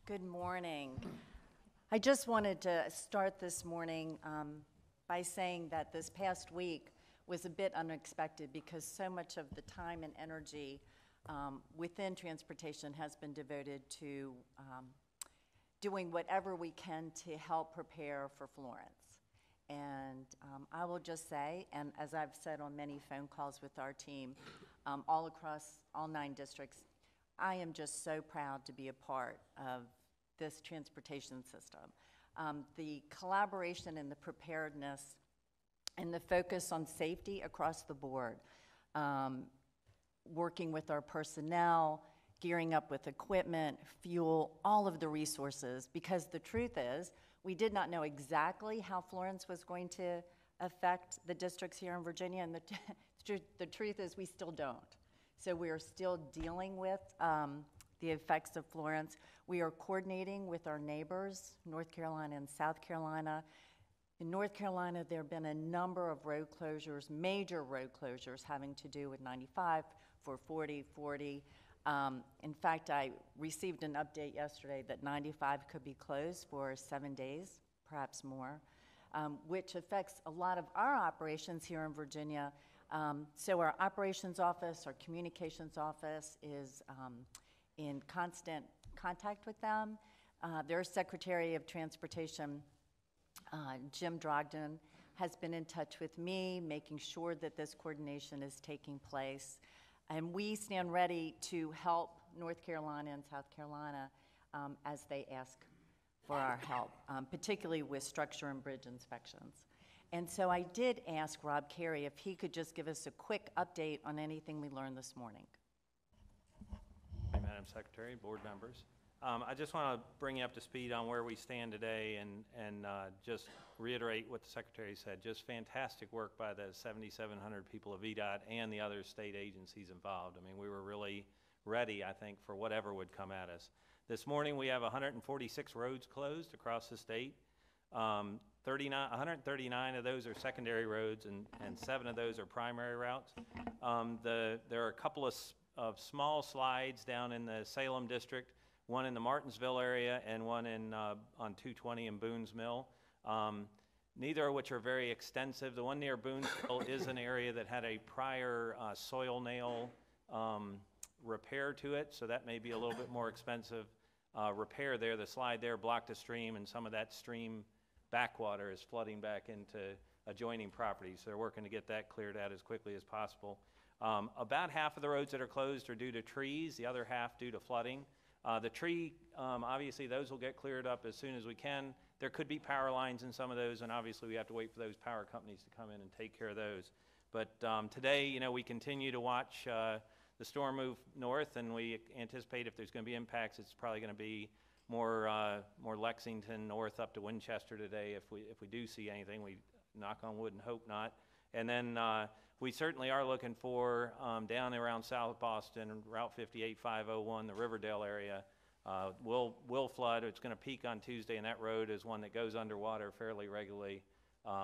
Good morning. I just wanted to start this morning by saying that this past week was a bit unexpected because so much of the time and energy within transportation has been devoted to doing whatever we can to help prepare for Florence. And I will just say, and as I've said on many phone calls with our team all across all 9 districts, I am just so proud to be a part of this transportation system. The collaboration and the preparedness and the focus on safety across the board, working with our personnel, gearing up with equipment, fuel, all of the resources, because the truth is, we did not know exactly how Florence was going to affect the districts here in Virginia, and the truth is we still don't. So we are still dealing with the effects of Florence. We are coordinating with our neighbors, North Carolina and South Carolina. In North Carolina, there have been a number of road closures, major road closures having to do with 95, 440, 40. In fact, I received an update yesterday that 95 could be closed for 7 days, perhaps more, which affects a lot of our operations here in Virginia. So our operations office, our communications office is in constant contact with them. Their Secretary of Transportation, Jim Drogden, has been in touch with me, making sure that this coordination is taking place. And we stand ready to help North Carolina and South Carolina as they ask for our help, particularly with structure and bridge inspections. And so I did ask Rob Carey if he could just give us a quick update on anything we learned this morning. Hi, Madam Secretary, board members. I just want to bring you up to speed on where we stand today and just reiterate what the Secretary said. Just fantastic work by the 7,700 people of VDOT and the other state agencies involved. I mean, we were really ready, I think, for whatever would come at us. This morning we have 146 roads closed across the state. 139 of those are secondary roads and 7 of those are primary routes. There are a couple of small slides down in the Salem district, one in the Martinsville area and one in on 220 in Boone's Mill. Neither of which are very extensive. The one near Boonesville is an area that had a prior soil nail repair to it, so that may be a little bit more expensive repair there. The slide there blocked a stream, and some of that stream backwater is flooding back into adjoining properties. So they're working to get that cleared out as quickly as possible. About half of the roads that are closed are due to trees, the other half due to flooding. The tree, obviously those will get cleared up as soon as we can. There could be power lines in some of those, and obviously we have to wait for those power companies to come in and take care of those. But today, you know, we continue to watch the storm move north, and we anticipate if there's going to be impacts, it's probably going to be more Lexington north up to Winchester today. If we do see anything, we knock on wood and hope not. And then we certainly are looking for down around South Boston, Route 58, 501, the Riverdale area, will flood. It's going to peak on Tuesday, and that road is one that goes underwater fairly regularly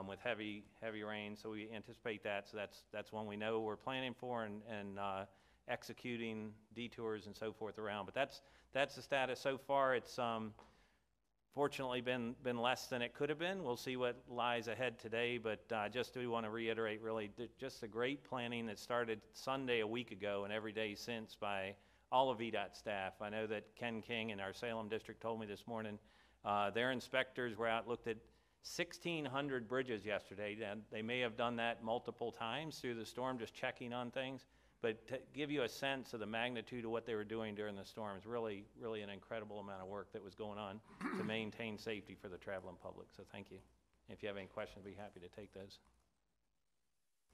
with heavy rain. So we anticipate that. So that's one we know we're planning for and executing detours and so forth around. But that's the status so far. It's fortunately been less than it could have been. We'll see what lies ahead today, but just do want to reiterate really just the great planning that started Sunday a week ago and every day since by all of VDOT staff. I know that Ken King in our Salem district told me this morning their inspectors were out, looked at 1,600 bridges yesterday. And they may have done that multiple times through the storm, just checking on things. But to give you a sense of the magnitude of what they were doing during the storm is really, really an incredible amount of work that was going on to maintain safety for the traveling public. So thank you. If you have any questions, I'd be happy to take those.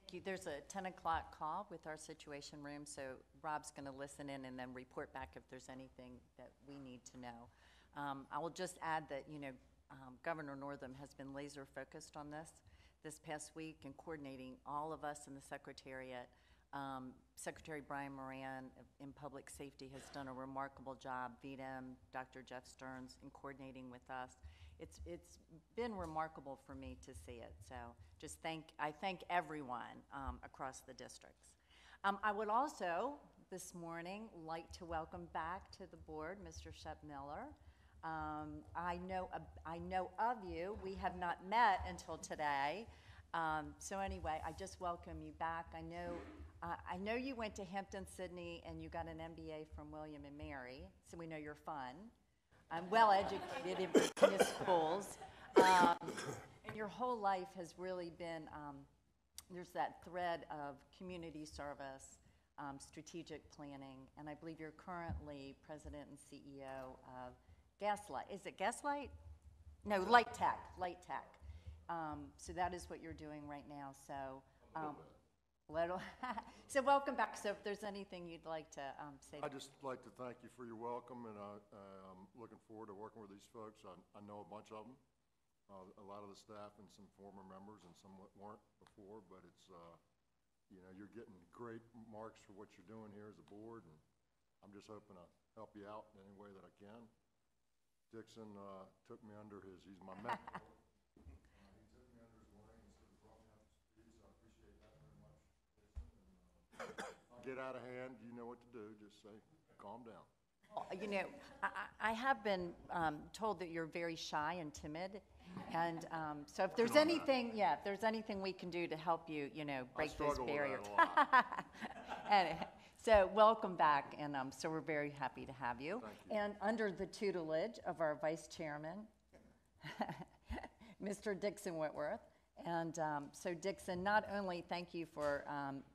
Thank you. There's a 10 o'clock call with our situation room, so Rob's going to listen in and then report back if there's anything that we need to know. I will just add that, you know, Governor Northam has been laser focused on this past week and coordinating all of us in the Secretariat. Secretary Brian Moran in Public Safety has done a remarkable job, VDM, Dr. Jeff Stearns, in coordinating with us. It's been remarkable for me to see it. So just I thank everyone across the districts. I would also this morning like to welcome back to the board Mr. Shep Miller. I know of you. We have not met until today. So anyway, I just welcome you back. I know you went to Hampton-Sydney and you got an MBA from William and Mary, so we know you're fun. I'm well educated in Virginia schools. And your whole life has really been, there's that thread of community service, strategic planning, and I believe you're currently president and CEO of Gaslight. Is it Gaslight? No, Light Tech. So that is what you're doing right now. So, so welcome back. So if there's anything you'd like to say. I'd just like to thank you for your welcome, and I'm looking forward to working with these folks. I know a bunch of them, a lot of the staff and some former members and some weren't before, but it's, you know, you're getting great marks for what you're doing here as a board, and I'm just hoping to help you out in any way that I can. Dixon took me under he's my mentor. He took me under his wing and sort of brought me up to speed, so I appreciate that very much, Dixon. And, get out of hand, you know what to do, just say, calm down. Well, you know, I have been told that you're very shy and timid, and so if there's anything, if there's anything we can do to help you, you know, break those barriers. Anyway, so welcome back, and so we're very happy to have you. And under the tutelage of our vice chairman, Mr. Dixon Whitworth. And so Dixon, not only thank you for,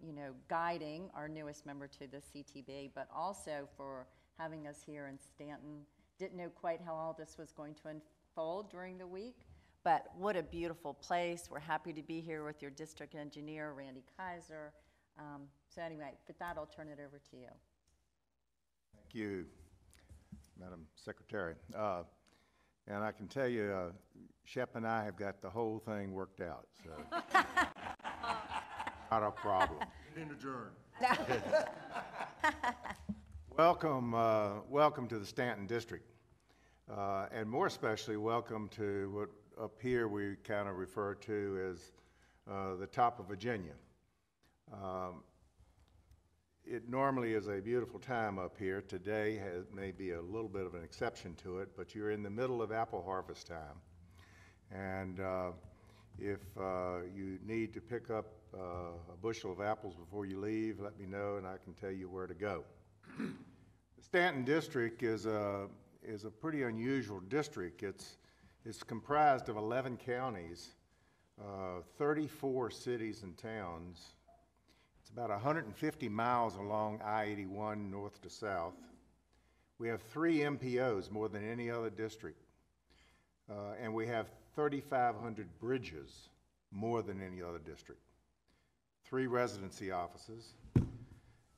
you know, guiding our newest member to the CTB, but also for having us here in Stanton. Didn't know quite how all this was going to unfold during the week, but what a beautiful place. We're happy to be here with your district engineer, Randy Kaiser. So anyway, with that, I'll turn it over to you. Thank you, Madam Secretary. And I can tell you, Shep and I have got the whole thing worked out, so not a problem. Adjourn. Welcome to the Stanton District, and more especially, welcome to what up here we kind of refer to as the top of Virginia. It normally is a beautiful time up here. Today may be a little bit of an exception to it, but you're in the middle of apple harvest time. And if you need to pick up a bushel of apples before you leave, let me know and I can tell you where to go. The Stanton District is a pretty unusual district. It's comprised of 11 counties, 34 cities and towns. It's about 150 miles along I-81 north to south. We have 3 MPOs, more than any other district. And we have 3,500 bridges, more than any other district. 3 residency offices.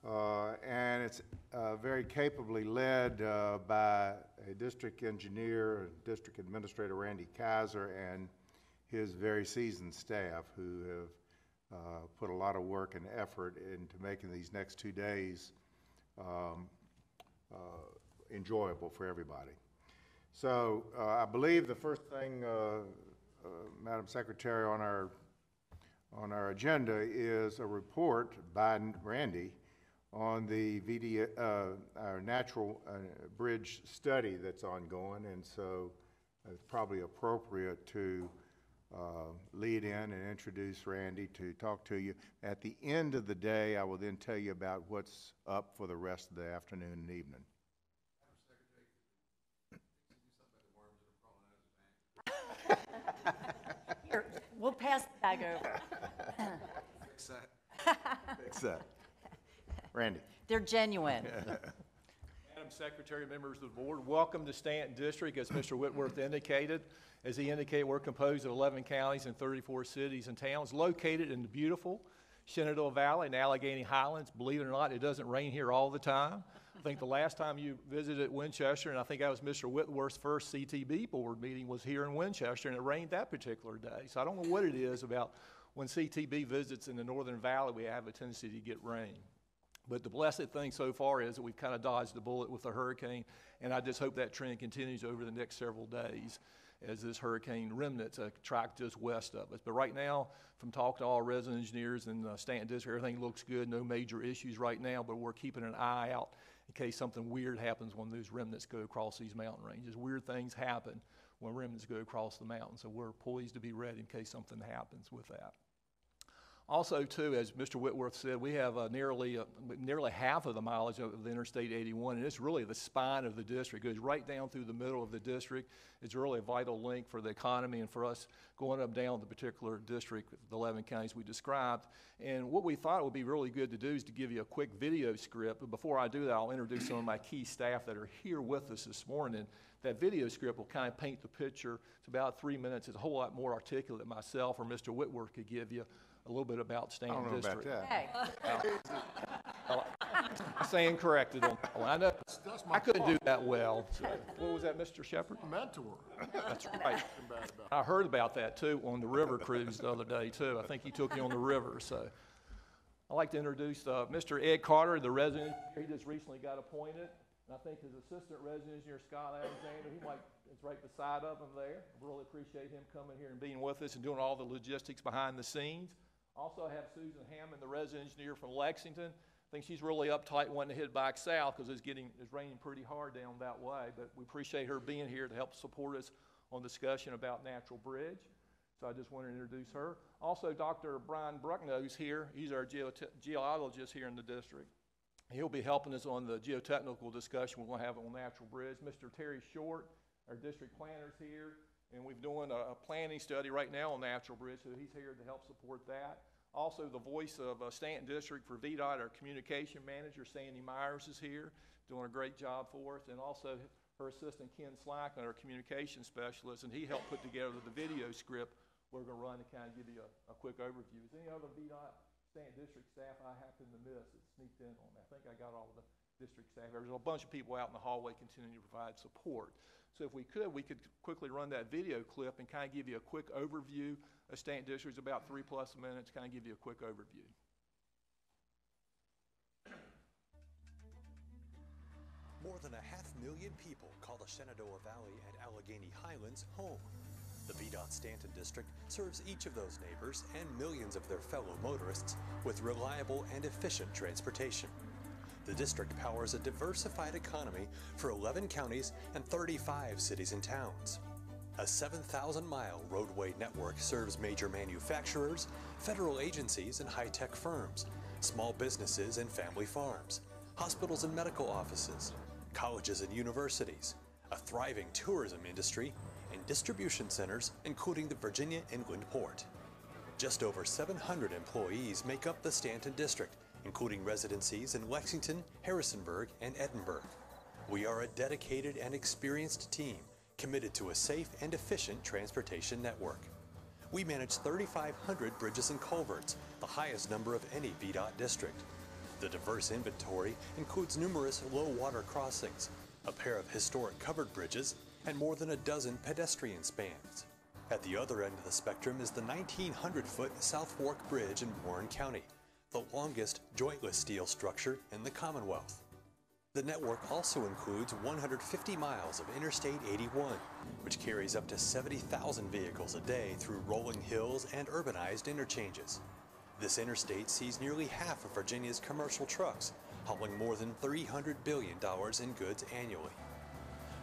And it's very capably led by a district engineer, district administrator, Randy Kaiser, and his very seasoned staff who have put a lot of work and effort into making these next 2 days enjoyable for everybody. So I believe the first thing, Madam Secretary, on our agenda is a report by Randy on the our natural bridge study that's ongoing, and so it's probably appropriate to lead in and introduce Randy to talk to you. At the end of the day, I will then tell you about what's up for the rest of the afternoon and evening. Here, we'll pass the bag over. Fix that. Fix that. Randy. They're genuine. Madam Secretary, members of the board, welcome to Stanton District. As Mr. Whitworth indicated, we're composed of 11 counties and 34 cities and towns located in the beautiful Shenandoah Valley and Allegheny Highlands. Believe it or not, it doesn't rain here all the time. I think the last time you visited Winchester, and I think that was Mr. Whitworth's first CTB board meeting, was here in Winchester, and it rained that particular day. So I don't know what it is about when CTB visits in the Northern Valley, we have a tendency to get rain. But the blessed thing so far is that we've kind of dodged the bullet with the hurricane, and I just hope that trend continues over the next several days as this hurricane remnants track just west of us. But right now, from talking to all resident engineers in Stanton District, everything looks good, no major issues right now, but we're keeping an eye out in case something weird happens when those remnants go across these mountain ranges. Weird things happen when remnants go across the mountain, so we're poised to be ready in case something happens with that. Also, too, as Mr. Whitworth said, we have nearly half of the mileage of the Interstate 81, and it's really the spine of the district. It goes right down through the middle of the district. It's really a vital link for the economy and for us going up down the particular district, the 11 counties we described. And what we thought would be really good to do is to give you a quick video script. But before I do that, I'll introduce some of my key staff that are here with us this morning. That video script will kind of paint the picture. It's about 3 minutes. It's a whole lot more articulate than myself or Mr. Whitworth could give you a little bit about Stanton I don't know District. about Hey, I stand corrected on that one. I know I couldn't do that well. So, what was that, Mr. Shepard? Mentor. That's right. I heard about that too on the river cruise the other day too. I think he took you on the river. So I'd like to introduce Mr. Ed Carter, the resident. He just recently got appointed. And I think his assistant resident engineer, Scott Alexander, is right beside of him there. I really appreciate him coming here and being with us and doing all the logistics behind the scenes. Also have Susan Hammond, the resident engineer from Lexington. I think she's really uptight wanting to head back south because it's raining pretty hard down that way. But we appreciate her being here to help support us on discussion about Natural Bridge. So I just want to introduce her. Also, Dr. Brian Brucknose here. He's our geologist here in the district. He'll be helping us on the geotechnical discussion we're going to have on Natural Bridge. Mr. Terry Short, our district planner's here, and we're doing a planning study right now on Natural Bridge, so he's here to help support that. Also, the voice of Stanton District for VDOT, our communication manager, Sandy Myers, is here, doing a great job for us, and also her assistant, Ken Slack, our communication specialist, and he helped put together the video script we're going to run to kind of give you a quick overview. Is any other VDOT Stanton District staff I happen to miss? It sneaked in on me. I think I got all of the district staff. There's a bunch of people out in the hallway continuing to provide support. So if we could quickly run that video clip and kind of give you a quick overview of Stanton District. It's about 3+ minutes, kind of give you a quick overview. More than 500,000 people call the Shenandoah Valley and Allegheny Highlands home. The VDOT Stanton District serves each of those neighbors and millions of their fellow motorists with reliable and efficient transportation. The district powers a diversified economy for 11 counties and 35 cities and towns. A 7,000-mile roadway network serves major manufacturers, federal agencies and high-tech firms, small businesses and family farms, hospitals and medical offices, colleges and universities, a thriving tourism industry, and distribution centers, including the Virginia Inland Port. Just over 700 employees make up the Stanton District, including residencies in Lexington, Harrisonburg, and Edinburgh. We are a dedicated and experienced team committed to a safe and efficient transportation network. We manage 3,500 bridges and culverts, the highest number of any VDOT district. The diverse inventory includes numerous low-water crossings, a pair of historic covered bridges, and more than a dozen pedestrian spans. At the other end of the spectrum is the 1,900-foot South Fork Bridge in Warren County, the longest jointless steel structure in the Commonwealth. The network also includes 150 miles of Interstate 81, which carries up to 70,000 vehicles a day through rolling hills and urbanized interchanges. This interstate sees nearly half of Virginia's commercial trucks, hauling more than $300 billion in goods annually.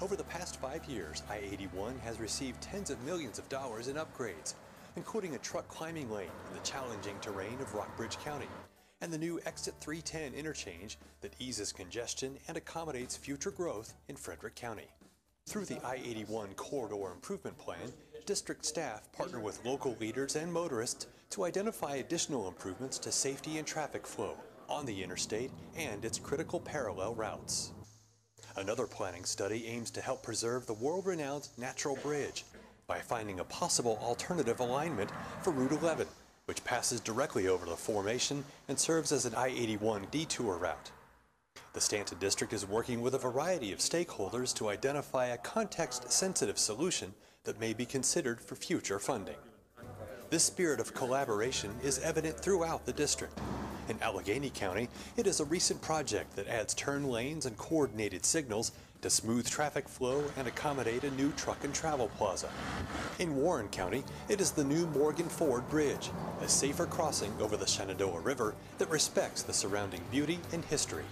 Over the past 5 years, I-81 has received tens of millions of dollars in upgrades, including a truck climbing lane in the challenging terrain of Rockbridge County, and the new Exit 310 interchange that eases congestion and accommodates future growth in Frederick County. Through the I-81 Corridor Improvement Plan, district staff partner with local leaders and motorists to identify additional improvements to safety and traffic flow on the interstate and its critical parallel routes. Another planning study aims to help preserve the world-renowned Natural Bridge by finding a possible alternative alignment for Route 11, which passes directly over the formation and serves as an I-81 detour route. The Stanton District is working with a variety of stakeholders to identify a context-sensitive solution that may be considered for future funding. This spirit of collaboration is evident throughout the district. In Allegheny County, it is a recent project that adds turn lanes and coordinated signals to smooth traffic flow and accommodate a new truck and travel plaza. In Warren County, it is the new Morgan Ford Bridge, a safer crossing over the Shenandoah River that respects the surrounding beauty and history.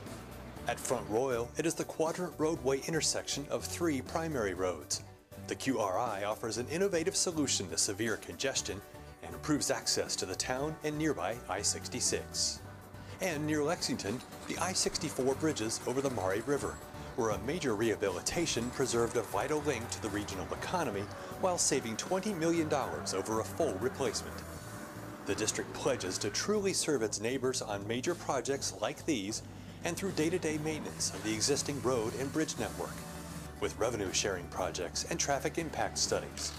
At Front Royal, it is the quadrant roadway intersection of 3 primary roads. The QRI offers an innovative solution to severe congestion and improves access to the town and nearby I-66. And near Lexington, the I-64 bridges over the Maury River, where a major rehabilitation preserved a vital link to the regional economy while saving $20 million over a full replacement. The district pledges to truly serve its neighbors on major projects like these and through day-to-day maintenance of the existing road and bridge network, with revenue-sharing projects and traffic impact studies,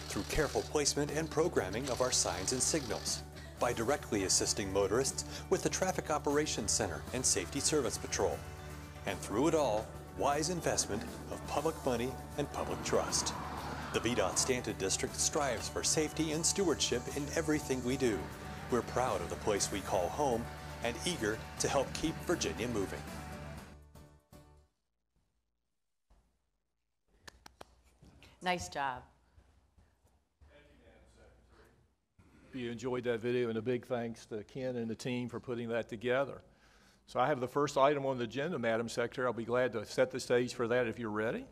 through careful placement and programming of our signs and signals, by directly assisting motorists with the Traffic Operations Center and Safety Service Patrol, and through it all, wise investment of public money and public trust. The VDOT Stanton District strives for safety and stewardship in everything we do. We're proud of the place we call home and eager to help keep Virginia moving. Nice job. You enjoyed that video, and a big thanks to Ken and the team for putting that together. So I have the first item on the agenda, Madam Secretary. I'll be glad to set the stage for that if you're ready.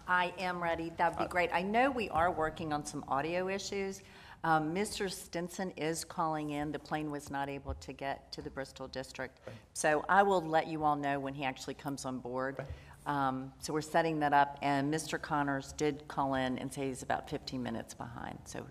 I am ready. That would be great. I know we are working on some audio issues. Mr. Stinson is calling in. The plane was not able to get to the Bristol district. So I will let you all know when he actually comes on board. So we're setting that up, and Mr. Connors did call in and say he's about 15 minutes behind, so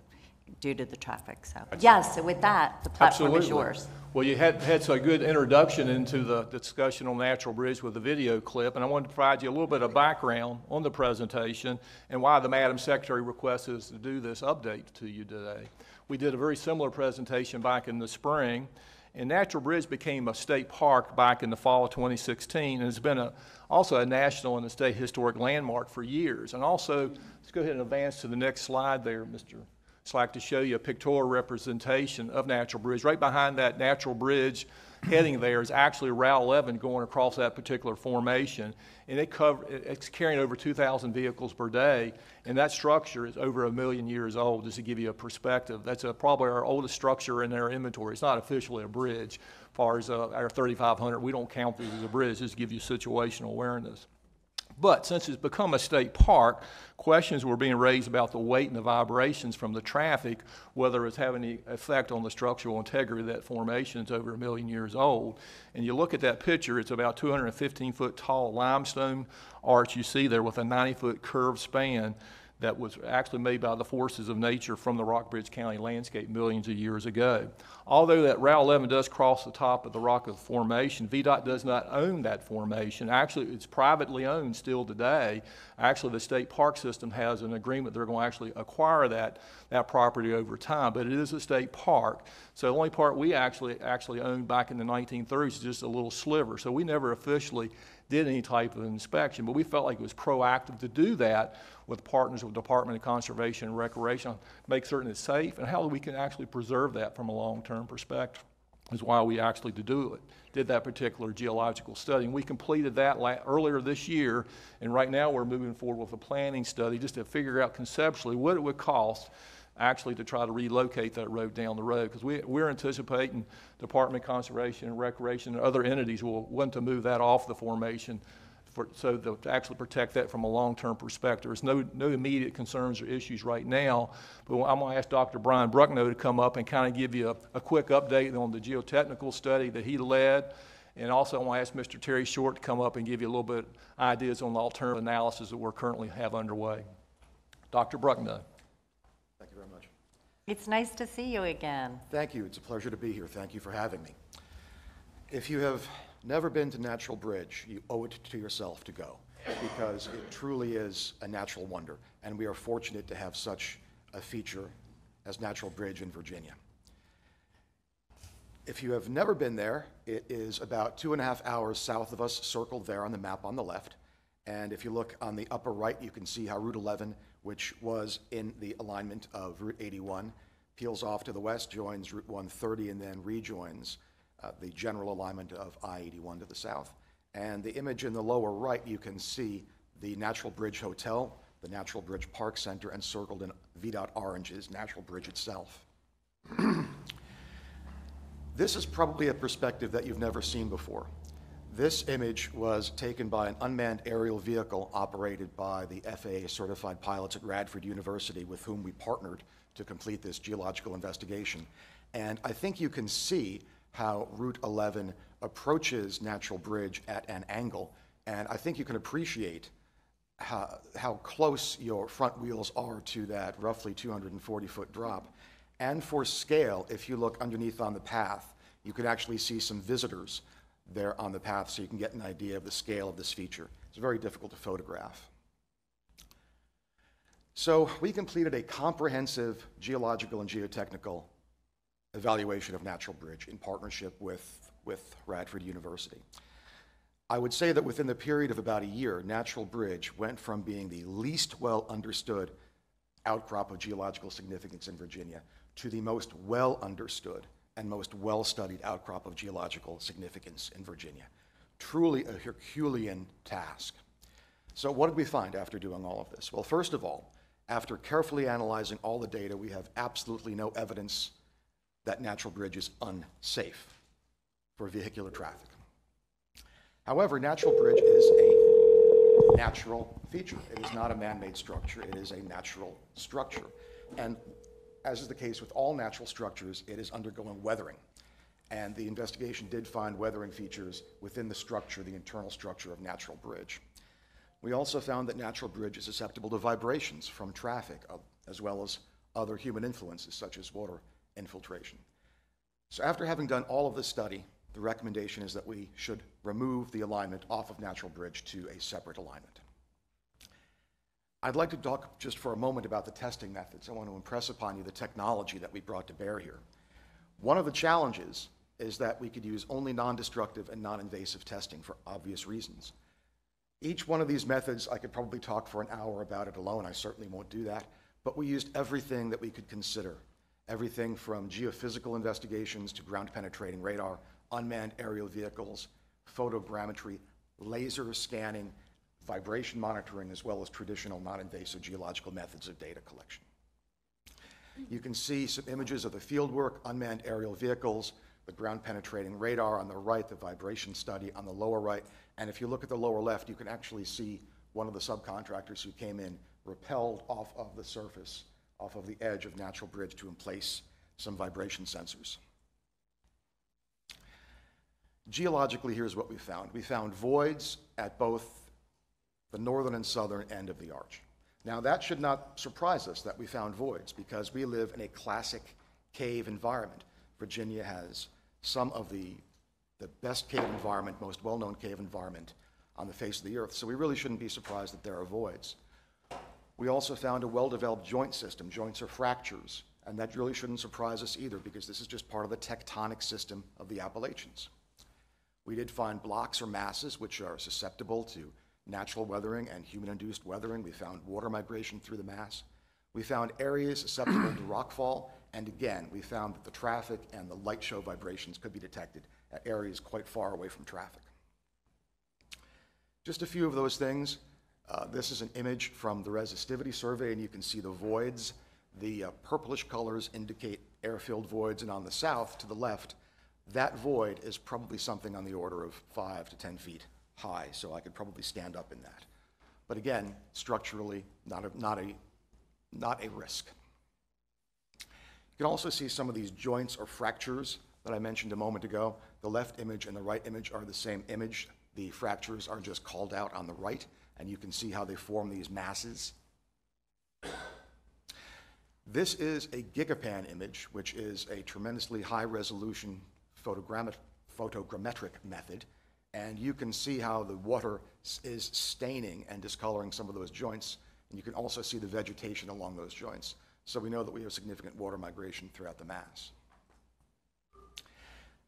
due to the traffic. So yes, so with that, the platform is yours. Well, you had so good introduction into the discussion on Natural Bridge with the video clip, and I wanted to provide you a little bit of background on the presentation and why the Madam Secretary requested us to do this update to you today. We did a very similar presentation back in the spring, and Natural Bridge became a state park back in the fall of 2016, and it's been also a national and a state historic landmark for years. And also, let's go ahead and advance to the next slide there, Mr. Slack, to show you a pictorial representation of Natural Bridge. Right behind that Natural Bridge heading there is actually Route 11 going across that particular formation, and it's carrying over 2,000 vehicles per day, and that structure is over 1 million years old, just to give you a perspective. That's probably our oldest structure in our inventory. It's not officially a bridge. As far as our 3,500, we don't count this as a bridge, just to give you situational awareness. But since it's become a state park, questions were being raised about the weight and the vibrations from the traffic, whether it's having any effect on the structural integrity of that formation. It's over 1 million years old. And you look at that picture, it's about 215-foot tall limestone arch you see there with a 90-foot curved span that was actually made by the forces of nature from the Rockbridge County landscape millions of years ago. Although that Route 11 does cross the top of the rock of the formation, VDOT does not own that formation. Actually, it's privately owned still today. Actually, the state park system has an agreement they're going to actually acquire that property over time, but it is a state park. So the only part we actually owned back in the 1930s is just a little sliver. So we never officially did any type of inspection, but we felt like it was proactive to do that with partners with Department of Conservation and Recreation, make certain it's safe, and how we can actually preserve that from a long-term perspective is why we actually did that particular geological study. And we completed that earlier this year, and right now we're moving forward with a planning study just to figure out conceptually what it would cost actually to try to relocate that road down the road, because we're anticipating Department of Conservation and Recreation and other entities will want to move that off the formation so to actually protect that from a long-term perspective. There's no immediate concerns or issues right now, but I'm going to ask Dr. Brian Brucknow to come up and kind of give you a quick update on the geotechnical study that he led. And also I want to ask Mr. Terry Short to come up and give you a little bit of ideas on the alternative analysis that we're currently have underway. Dr. Brucknow. Thank you very much. It's nice to see you again. Thank you. It's a pleasure to be here. Thank you for having me. If you have never been to Natural Bridge, you owe it to yourself to go, because it truly is a natural wonder, and we are fortunate to have such a feature as Natural Bridge in Virginia. If you have never been there, it is about 2.5 hours south of us, circled there on the map on the left. And if you look on the upper right, you can see how Route 11, which was in the alignment of Route 81, peels off to the west, joins Route 130, and then rejoins the general alignment of I-81 to the south. And the image in the lower right, you can see the Natural Bridge Hotel, the Natural Bridge Park Center, and circled in VDOT orange is Natural Bridge itself. This is probably a perspective that you've never seen before. This image was taken by an unmanned aerial vehicle operated by the FAA certified pilots at Radford University, with whom we partnered to complete this geological investigation. And I think you can see how Route 11 approaches Natural Bridge at an angle, and I think you can appreciate how close your front wheels are to that roughly 240-foot drop. And for scale, if you look underneath on the path, you can actually see some visitors there on the path, so you can get an idea of the scale of this feature. It's very difficult to photograph. So we completed a comprehensive geological and geotechnical evaluation of Natural Bridge in partnership with Radford University. I would say that within the period of about a year, Natural Bridge went from being the least well understood outcrop of geological significance in Virginia to the most well understood and most well-studied outcrop of geological significance in Virginia. Truly a Herculean task. So what did we find after doing all of this? Well, first of all, after carefully analyzing all the data, we have absolutely no evidence that Natural Bridge is unsafe for vehicular traffic. However, Natural Bridge is a natural feature. It is not a man-made structure. It is a natural structure. And as is the case with all natural structures, it is undergoing weathering. And the investigation did find weathering features within the structure, the internal structure of Natural Bridge. We also found that Natural Bridge is susceptible to vibrations from traffic, as well as other human influences, such as water infiltration. So after having done all of this study, the recommendation is that we should remove the alignment off of Natural Bridge to a separate alignment. I'd like to talk just for a moment about the testing methods. I want to impress upon you the technology that we brought to bear here. One of the challenges is that we could use only non-destructive and non-invasive testing for obvious reasons. Each one of these methods, I could probably talk for an hour about it alone. I certainly won't do that. But we used everything that we could consider. Everything from geophysical investigations to ground-penetrating radar, unmanned aerial vehicles, photogrammetry, laser scanning, vibration monitoring, as well as traditional non-invasive geological methods of data collection. You can see some images of the fieldwork, unmanned aerial vehicles, the ground-penetrating radar on the right, the vibration study on the lower right, and if you look at the lower left, you can actually see one of the subcontractors who came in rappelled off of the surface, off of the edge of Natural Bridge to emplace some vibration sensors. Geologically, here's what we found. We found voids at both the northern and southern end of the arch. Now, that should not surprise us that we found voids, because we live in a classic cave environment. Virginia has some of the best cave environment, most well-known cave environment on the face of the earth, so we really shouldn't be surprised that there are voids. We also found a well-developed joint system. Joints are fractures, and that really shouldn't surprise us either, because this is just part of the tectonic system of the Appalachians. We did find blocks or masses which are susceptible to natural weathering and human-induced weathering. We found water migration through the mass. We found areas susceptible to rockfall, and again, we found that the traffic and the light show vibrations could be detected at areas quite far away from traffic. Just a few of those things. This is an image from the resistivity survey, and you can see the voids. The purplish colors indicate air-filled voids, and on the south, to the left, that void is probably something on the order of 5 to 10 feet high, so I could probably stand up in that. But again, structurally, not a risk. You can also see some of these joints or fractures that I mentioned a moment ago. The left image and the right image are the same image. The fractures are just called out on the right, and you can see how they form these masses. This is a gigapan image, which is a tremendously high-resolution photogrammetric method, and you can see how the water is staining and discoloring some of those joints, and you can also see the vegetation along those joints. So we know that we have significant water migration throughout the mass.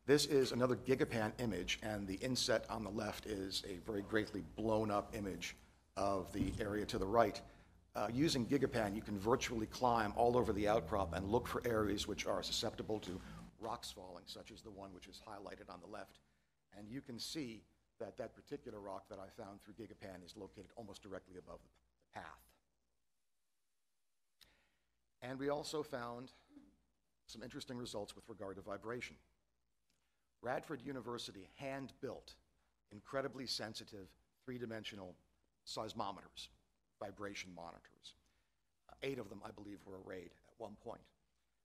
This is another gigapan image, and the inset on the left is a very greatly blown up image of the area to the right. Using gigapan, you can virtually climb all over the outcrop and look for areas which are susceptible to rocks falling, such as the one which is highlighted on the left. And you can see that that particular rock that I found through gigapan is located almost directly above the path. And we also found some interesting results with regard to vibration. Radford University hand-built incredibly sensitive, three-dimensional seismometers, vibration monitors. 8 of them, I believe, were arrayed at one point.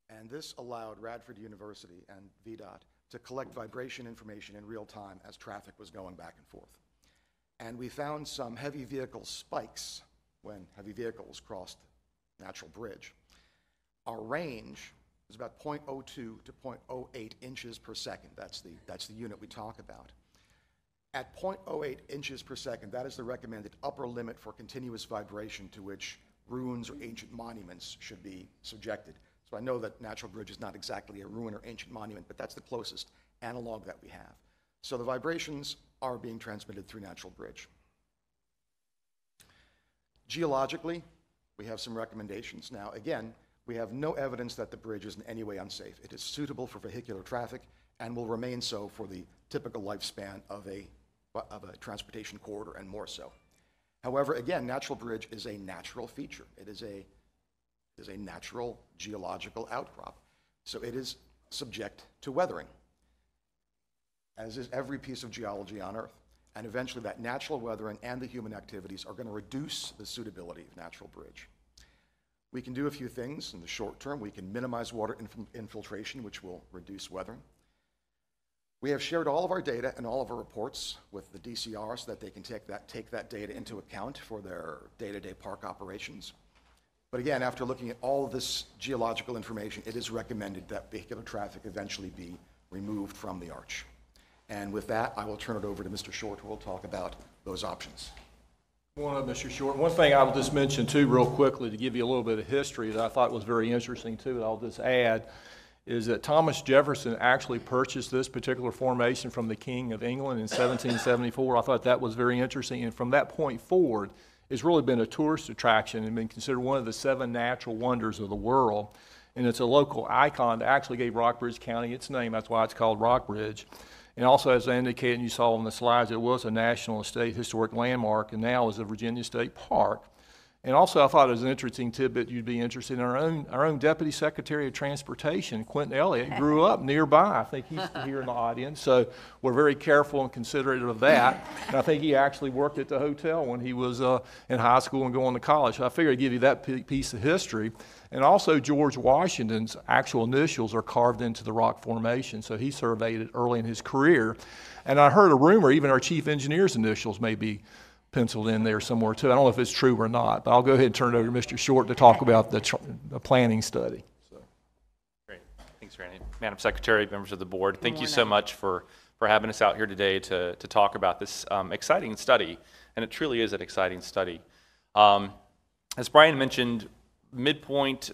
And this allowed Radford University and VDOT to collect vibration information in real time as traffic was going back and forth. And we found some heavy vehicle spikes when heavy vehicles crossed Natural Bridge. Our range is about 0.02 to 0.08 inches per second. That's the unit we talk about. At 0.08 inches per second, that is the recommended upper limit for continuous vibration to which ruins or ancient monuments should be subjected. So I know that Natural Bridge is not exactly a ruin or ancient monument, but that's the closest analog that we have. So the vibrations are being transmitted through Natural Bridge. Geologically, we have some recommendations. Now, again, we have no evidence that the bridge is in any way unsafe. It is suitable for vehicular traffic and will remain so for the typical lifespan of a transportation corridor and more so. However, again, Natural Bridge is a natural feature. It is a natural geological outcrop. So it is subject to weathering, as is every piece of geology on Earth. And eventually that natural weathering and the human activities are going to reduce the suitability of Natural Bridge. We can do a few things in the short term. We can minimize water infiltration, which will reduce weathering. We have shared all of our data and all of our reports with the DCR so that they can take that data into account for their day-to-day park operations. But again, after looking at all of this geological information, it is recommended that vehicular traffic eventually be removed from the arch. And with that, I will turn it over to Mr. Short, who will talk about those options. Mr. Short. One thing I'll just mention too real quickly to give you a little bit of history that I thought was very interesting too, that I'll just add, is that Thomas Jefferson actually purchased this particular formation from the King of England in 1774. I thought that was very interesting, and from that point forward, it's really been a tourist attraction and been considered one of the 7 natural wonders of the world. And it's a local icon that actually gave Rockbridge County its name. That's why it's called Rockbridge. And also, as I indicated, and you saw on the slides, it was a National and State Historic Landmark and now is a Virginia State Park. And also, I thought it was an interesting tidbit you'd be interested in. Our own Deputy Secretary of Transportation, Quentin Elliott, grew up nearby. I think he's here in the audience. So we're very careful and considerate of that. And I think he actually worked at the hotel when he was in high school and going to college. So I figured I'd give you that piece of history. And also, George Washington's actual initials are carved into the rock formation. So he surveyed it early in his career. And I heard a rumor even our chief engineer's initials may be penciled in there somewhere too. I don't know if it's true or not, but I'll go ahead and turn it over to Mr. Short to talk about the planning study. Great. Thanks, Randy. Madam Secretary, members of the board, thank you so much for having us out here today to talk about this exciting study. And it truly is an exciting study. As Brian mentioned, midpoint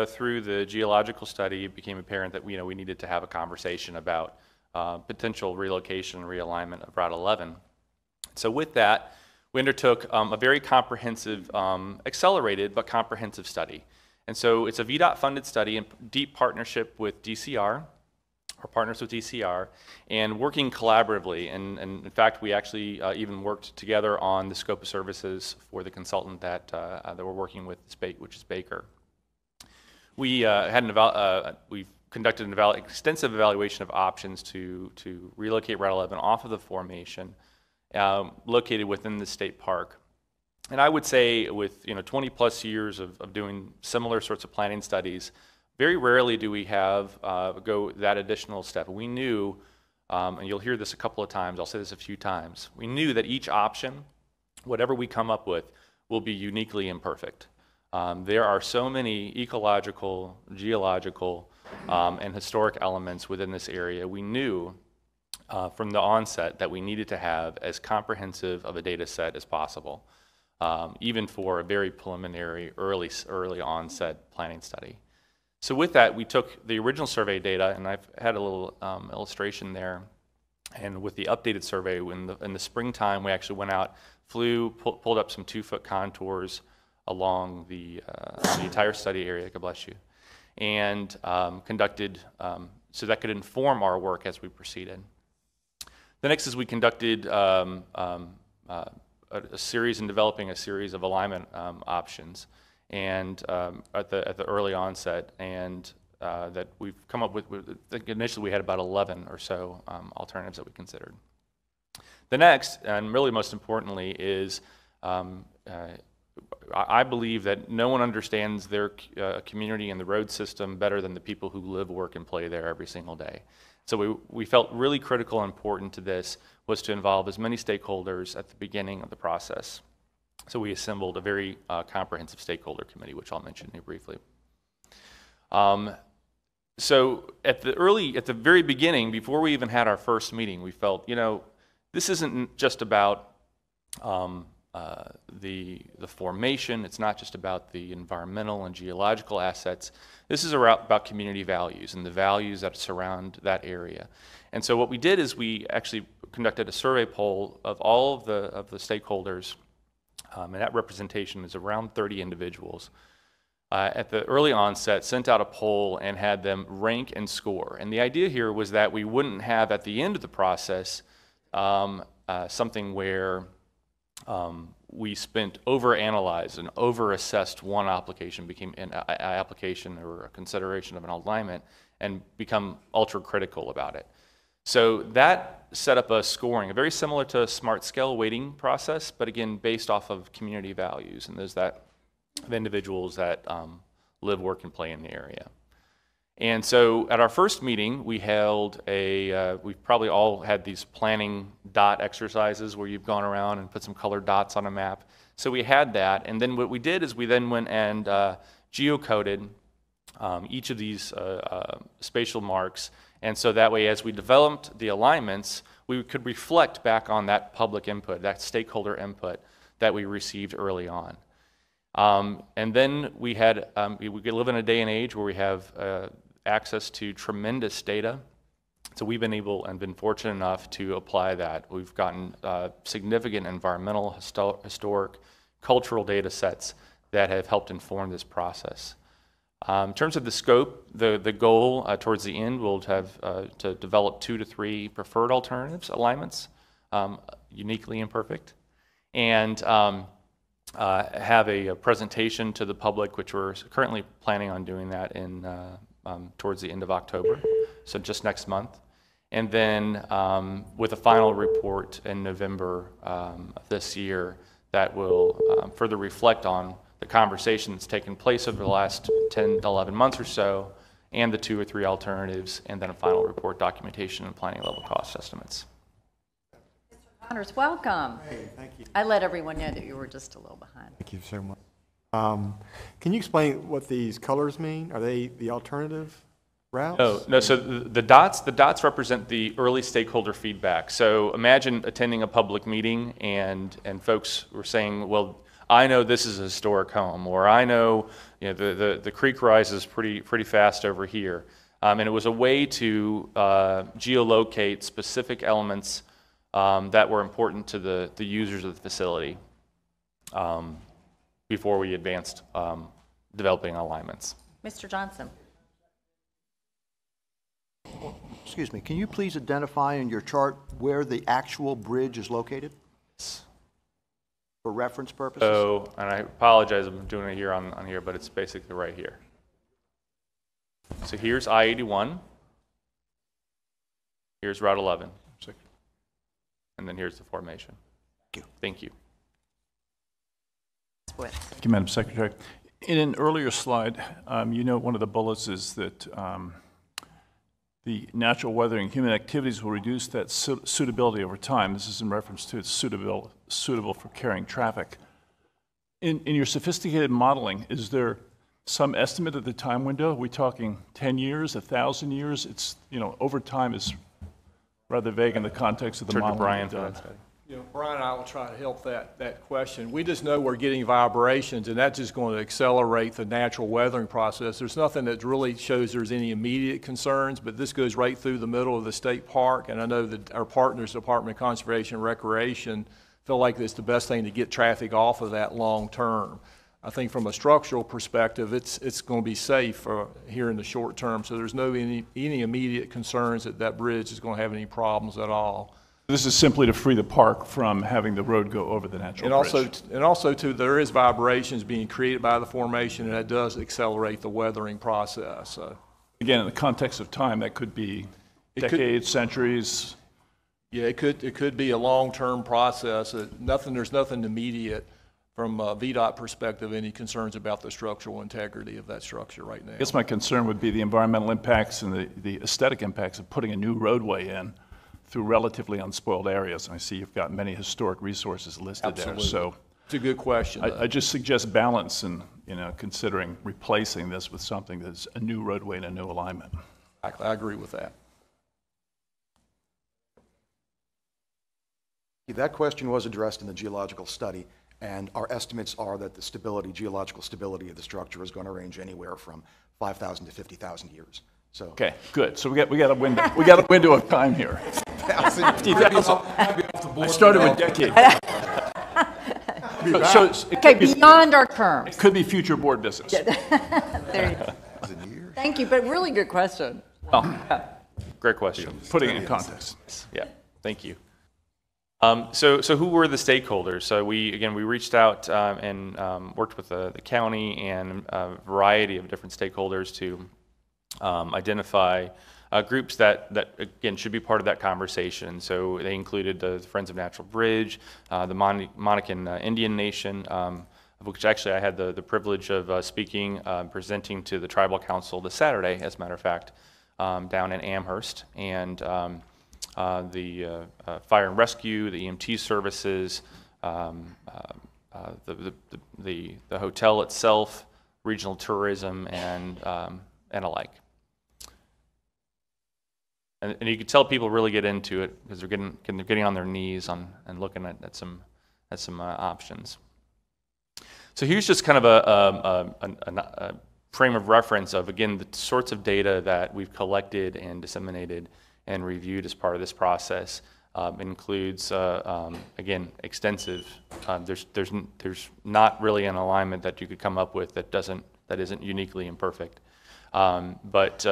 through the geological study, it became apparent that we needed to have a conversation about potential relocation and realignment of Route 11. So with that, we undertook a very comprehensive, accelerated but comprehensive study. And so it's a VDOT-funded study in deep partnership with DCR, our partners with DCR, and working collaboratively. And in fact, we actually even worked together on the scope of services for the consultant that we're working with, which is Baker. We we've conducted an extensive evaluation of options to relocate Route 11 off of the formation, located within the state park. And I would say with 20 plus years of doing similar sorts of planning studies, very rarely do we have go that additional step. We knew, and you'll hear this a couple of times, I'll say this a few times, we knew that each option, whatever we come up with, will be uniquely imperfect. There are so many ecological, geological, and historic elements within this area. We knew from the onset that we needed to have as comprehensive of a data set as possible, even for a very preliminary early onset planning study. So with that, we took the original survey data, and I've had a little illustration there, and with the updated survey, in the springtime, we actually went out, pulled up some 2-foot contours along the entire study area, God bless you, and conducted, so that could inform our work as we proceeded. The next is we conducted a series and developing a series of alignment options, and at the early onset, and that we've come up with. I think initially we had about 11 or so alternatives that we considered. The next, and really most importantly, is I believe that no one understands their community and the road system better than the people who live, work, and play there every single day. So we felt really critical and important to this was to involve as many stakeholders at the beginning of the process. So we assembled a very comprehensive stakeholder committee, which I'll mention here briefly. So at the very beginning, before we even had our first meeting, we felt, this isn't just about the formation. It's not just about the environmental and geological assets. This is about community values and the values that surround that area. And so what we did is we actually conducted a survey poll of all of the stakeholders, and that representation is around 30 individuals. At the early onset, sent out a poll and had them rank and score. And the idea here was that we wouldn't have at the end of the process something where we spent overanalyzed and overassessed one application, became an application or a consideration of an alignment, and become ultra critical about it. So that set up a scoring, very similar to a smart scale weighting process, but again based off of community values, and there's that of individuals that live, work, and play in the area. And so at our first meeting, we held we've probably all had these planning dot exercises where you've gone around and put some colored dots on a map. So we had that, and then what we did is we then went and geocoded each of these spatial marks, and so that way as we developed the alignments, we could reflect back on that public input, that stakeholder input that we received early on. And then we had, we live in a day and age where we have access to tremendous data. So we've been able and been fortunate enough to apply that. We've gotten significant environmental, historic, cultural data sets that have helped inform this process. In terms of the scope, the goal towards the end will have to develop 2 to 3 preferred alternatives, alignments, uniquely imperfect, and have a presentation to the public, which we're currently planning on doing that in towards the end of October, so just next month. And then with a final report in November of this year that will further reflect on the conversation that's taken place over the last 10 to 11 months or so, and the 2 or 3 alternatives, and then a final report, documentation, and planning level cost estimates. Connors, welcome. Hey, thank you. I let everyone know that you were just a little behind. Thank you so much. Can you explain what these colors mean? Are they the alternative routes? No. So the dots represent the early stakeholder feedback. So imagine attending a public meeting and folks were saying, well, I know this is a historic home, or I know, the creek rises pretty fast over here. And it was a way to geolocate specific elements that were important to the users of the facility before we advanced developing alignments. Mr. Johnson. Excuse me, can you please identify in your chart where the actual bridge is located? For reference purposes? So, and I apologize, I'm doing it here on here, but it's basically right here. So here's I-81. Here's Route 11. And then here's the formation. Thank you. Thank you, Madam Secretary. In an earlier slide, one of the bullets is that the natural weather and human activities will reduce that suitability over time. This is in reference to it's suitable for carrying traffic. In your sophisticated modeling, is there some estimate of the time window? Are we talking 10 years, 1,000 years? It's, over time is rather vague in the context of the modeling. Brian for that study. Brian and I will try to help that question. We just know we're getting vibrations, and that's just going to accelerate the natural weathering process. There's nothing that really shows there's any immediate concerns, but this goes right through the middle of the state park, and I know that our partners, Department of Conservation and Recreation, feel like it's the best thing to get traffic off of that long term. I think from a structural perspective, it's going to be safe here in the short term, so there's no any immediate concerns that bridge is going to have any problems at all. This is simply to free the park from having the road go over the natural bridge. And also, too, there is vibrations being created by the formation, and that does accelerate the weathering process. Again, in the context of time, that could be decades, centuries. Yeah, it could be a long-term process. There's nothing immediate from a VDOT perspective, any concerns about the structural integrity of that structure right now. I guess my concern would be the environmental impacts and the aesthetic impacts of putting a new roadway in through relatively unspoiled areas. And I see you've got many historic resources listed Absolutely. there. So It's a good question. I just suggest balance in, considering replacing this with something that's a new roadway and a new alignment. I agree with that. That question was addressed in the geological study, and our estimates are that the geological stability of the structure is going to range anywhere from 5,000 to 50,000 years. So Okay, good. So we got a window. We got a window of time here. I started with decade. So it Okay, could be, beyond our terms. it could be future board business. There you go. Thank you, but really good question. Great question. Putting it in context. Yeah, thank you. So who were the stakeholders? So we reached out and worked with the county and a variety of different stakeholders to identify groups that again should be part of that conversation. So they included the Friends of Natural Bridge, the Monacan Indian Nation, of which actually I had the privilege of speaking, presenting to the Tribal Council this Saturday, as a matter of fact, down in Amherst, and the fire and rescue, the EMT services, the hotel itself, regional tourism, and alike. And you could tell people really get into it because they're getting on their knees and looking at some options. So here's just kind of a frame of reference of, again, the sorts of data that we've collected and disseminated and reviewed as part of this process. Includes, again, extensive. There's not really an alignment that you could come up with that isn't uniquely imperfect. But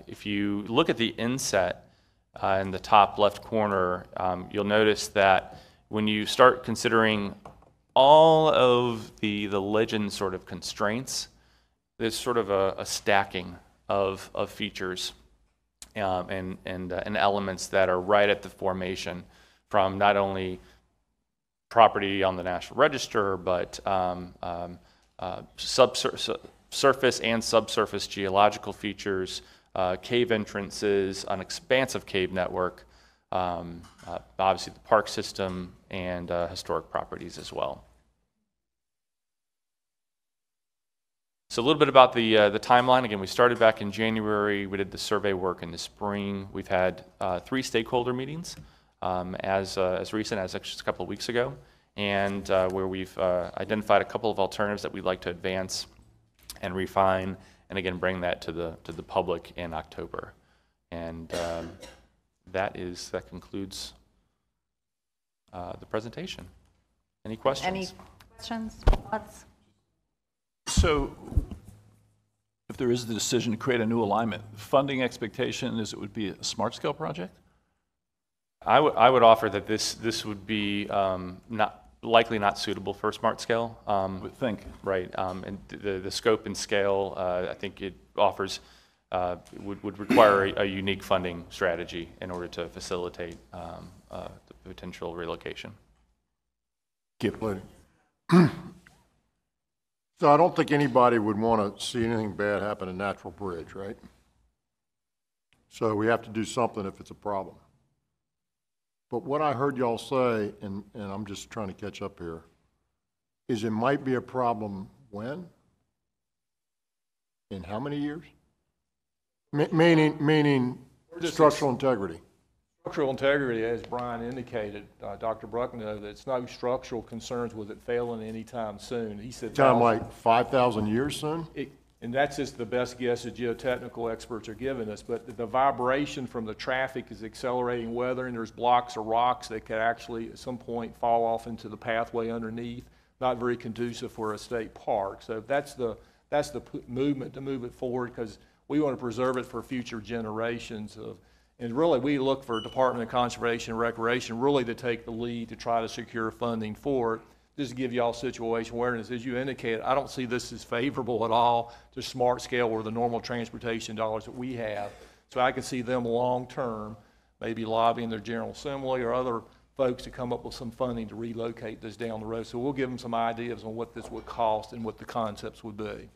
if you look at the inset in the top left corner, you'll notice that when you start considering all of the legend sort of constraints, there's sort of a stacking of features and elements that are right at the formation, from not only property on the National Register, but surface and subsurface geological features, cave entrances, an expansive cave network, obviously the park system, and historic properties as well. So a little bit about the timeline. Again, we started back in January. We did the survey work in the spring. We've had 3 stakeholder meetings as recent as just a couple of weeks ago, and where we've identified a couple of alternatives that we'd like to advance and refine, and again bring that to the public in October. And that concludes the presentation. Any questions? Any questions, thoughts? So if there is the decision to create a new alignment, funding expectation is it would be a smart scale project? I would offer that this would be likely not suitable for smart scale. I would think. Right, and the scope and scale, I think it offers, would require a unique funding strategy in order to facilitate the potential relocation. So I don't think anybody would want to see anything bad happen in Natural Bridge, right? So we have to do something if it's a problem. But what I heard y'all say, and I'm just trying to catch up here, is it might be a problem when? In how many years? Meaning structural integrity. Structural integrity, as Brian indicated, Dr. Bruckner, that it's no structural concerns with it failing anytime soon. He said Time like 5,000 years soon? And that's just the best guess that geotechnical experts are giving us. But the vibration from the traffic is accelerating weather, and there's blocks of rocks that could actually at some point fall off into the pathway underneath. Not very conducive for a state park. So that's the movement to move it forward, because we want to preserve it for future generations of. And really, we look for Department of Conservation and Recreation really to take the lead to try to secure funding for it. Just to give you all situation awareness, as you indicated, I don't see this as favorable at all to smart scale or the normal transportation dollars that we have. So I can see them long term maybe lobbying their General Assembly or other folks to come up with some funding to relocate this down the road. So we'll give them some ideas on what this would cost and what the concepts would be.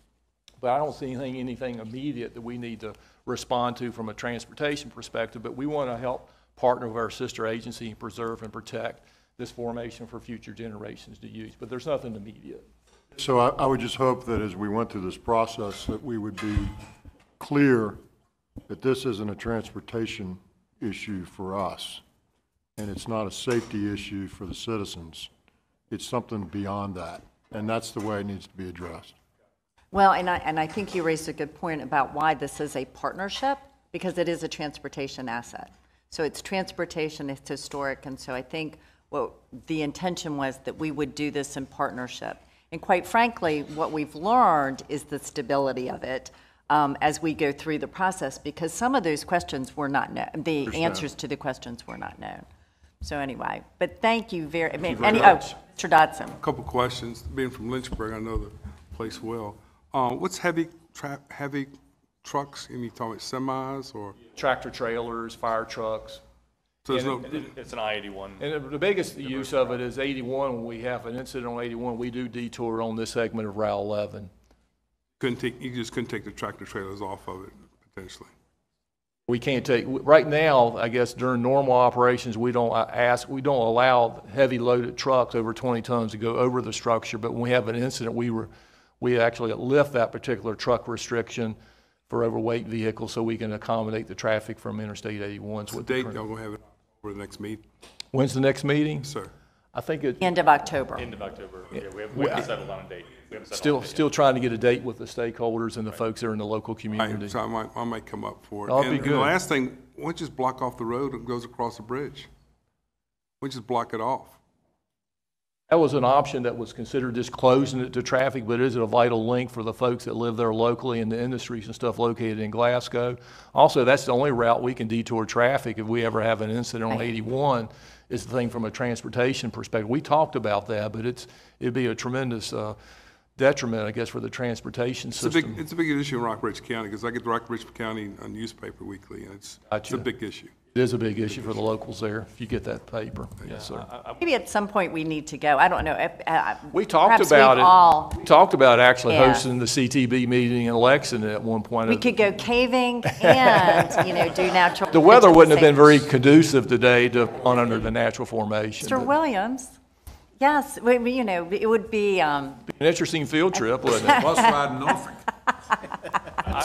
But I don't see anything immediate that we need to respond to from a transportation perspective, but we want to help partner with our sister agency and preserve and protect this formation for future generations to use. But there's nothing immediate. So I would just hope that as we went through this process, that we would be clear that this isn't a transportation issue for us, and it's not a safety issue for the citizens. It's something beyond that, and that's the way it needs to be addressed. Well, and I think you raised a good point about why this is a partnership, because it is a transportation asset. So it's transportation, it's historic, and so I think what the intention was that we would do this in partnership. And quite frankly, what we've learned is the stability of it as we go through the process, because some of those questions were not known, the answers to the questions were not known. So anyway, but thank you very much. Mr. Dodson. A couple questions. Being from Lynchburg, I know the place well. What's heavy trucks? You talking about semis or? Tractor trailers, fire trucks. So there's no, It's an I-81. And the biggest use of it is 81. When we have an incident on 81, we do detour on this segment of Route 11. you just couldn't take the tractor trailers off of it, potentially. We can't take, right now, I guess during normal operations, we don't allow heavy loaded trucks over 20 tons to go over the structure, but when we have an incident, we actually lift that particular truck restriction for overweight vehicles so we can accommodate the traffic from Interstate 81. What's the date y'all gonna have it for the next meeting? When's the next meeting? Yes, sir. I think it. End of October. End of October. Yeah, we haven't settled on a date. Still trying to get a date with the stakeholders and the folks that are in the local community. So I might come up for it. That'll be And good. the last thing, why don't you just block off the road and goes across the bridge? Why don't you just block it off? That was an option that was considered, just closing it to traffic, but is it a vital link for the folks that live there locally and the industries and stuff located in Glasgow? Also, that's the only route we can detour traffic if we ever have an incident on 81, is the thing from a transportation perspective. We talked about that, but it'd be a tremendous detriment, I guess, for the transportation system. It's a big issue in Rockbridge County, because I get the Rockbridge County newspaper weekly, and it's a big issue. It is a big issue for the locals there, if you get that paper. Yes, sir. Maybe at some point we need to go. I don't know. We talked perhaps about we've it. all- We talked about actually Yeah. hosting the CTB meeting in Lexington at one point. We could go caving and, do natural. The weather wouldn't have been very visualization. conducive today to on under the natural formation. Mr. but Williams, yes, it would be, an interesting field trip, wouldn't it? Bus ride in Norfolk.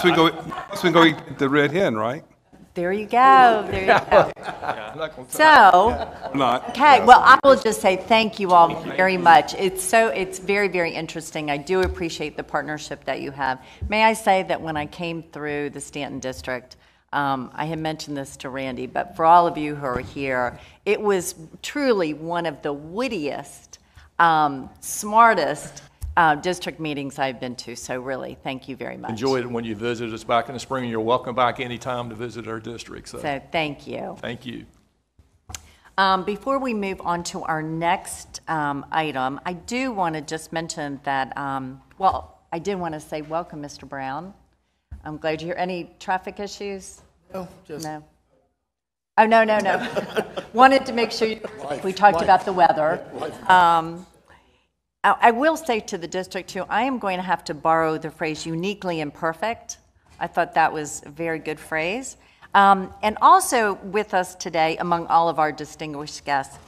So we go eat the Red Hen, right? there you go, there you go. I'm not gonna So, Not. okay, well, I will just say thank you all very much. It's very, very interesting. I do appreciate the partnership that you have. May I say that when I came through the Stanton District, I had mentioned this to Randy, but for all of you who are here, it was truly one of the wittiest, smartest district meetings I've been to. So really, thank you very much. enjoyed it when you visited us back in the spring. You're welcome back anytime to visit our district. So Thank you. thank you. Before we move on to our next item, I do want to just mention that, I did want to say welcome, Mr. Brown. I'm glad you're here. Any traffic issues? No, just No. Oh, no. Wanted to make sure we talked about the weather. I will say to the district too, I am going to have to borrow the phrase uniquely imperfect. I thought that was a very good phrase. And also with us today, among all of our distinguished guests,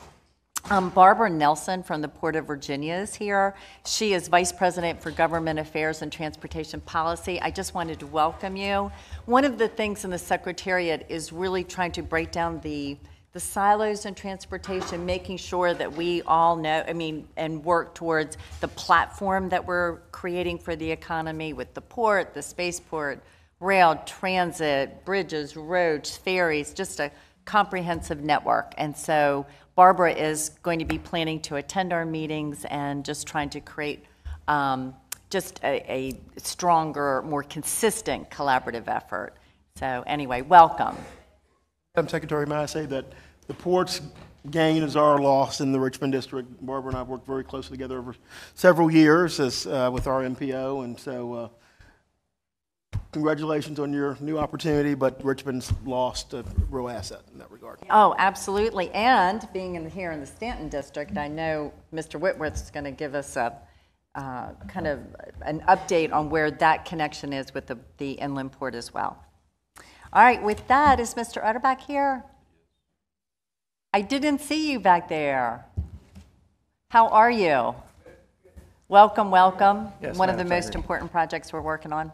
Barbara Nelson from the Port of Virginia is here. She is Vice President for Government Affairs and Transportation Policy. I just wanted to welcome you. One of the things in the Secretariat is really trying to break down the silos in transportation, making sure that we all know, and work towards the platform that we're creating for the economy with the port, the spaceport, rail, transit, bridges, roads, ferries, just a comprehensive network. And so Barbara is going to be planning to attend our meetings and just trying to create just a stronger, more consistent collaborative effort. So anyway, welcome. Madam Secretary, may I say that the port's gain is our loss in the Richmond District. Barbara and I have worked very closely together over several years with our MPO, and so congratulations on your new opportunity, but Richmond's lost a real asset in that regard. Oh, absolutely. And being here in the Stanton district, I know Mr. Whitworth's going to give us a kind of an update on where that connection is with the inland port as well. All right, with that, is Mr. Utterback here? I didn't see you back there. How are you? Welcome, welcome. Yes, One of the Madam most Secretary. important projects we're working on.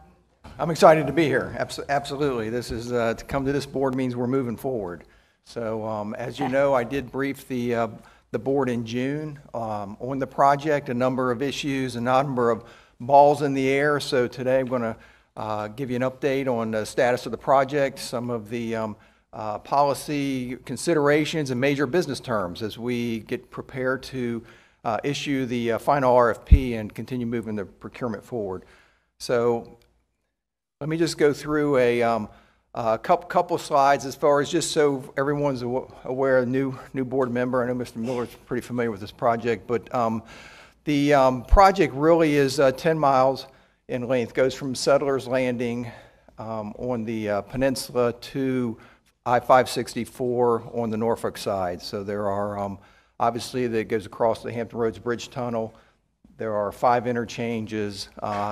I'm excited to be here. Absolutely. This is, to come to this board means we're moving forward. So as you know, I did brief the board in June on the project, a number of issues, a number of balls in the air. So today I'm going to give you an update on the status of the project, some of the policy considerations and major business terms as we get prepared to issue the final RFP and continue moving the procurement forward. So let me just go through a couple slides as far as just so everyone's aware, new board member. I know Mr. Miller's pretty familiar with this project, but the project really is 10 miles in length, goes from Settlers Landing on the peninsula to I-564 on the Norfolk side. So there are, obviously, that goes across the Hampton Roads Bridge Tunnel. There are 5 interchanges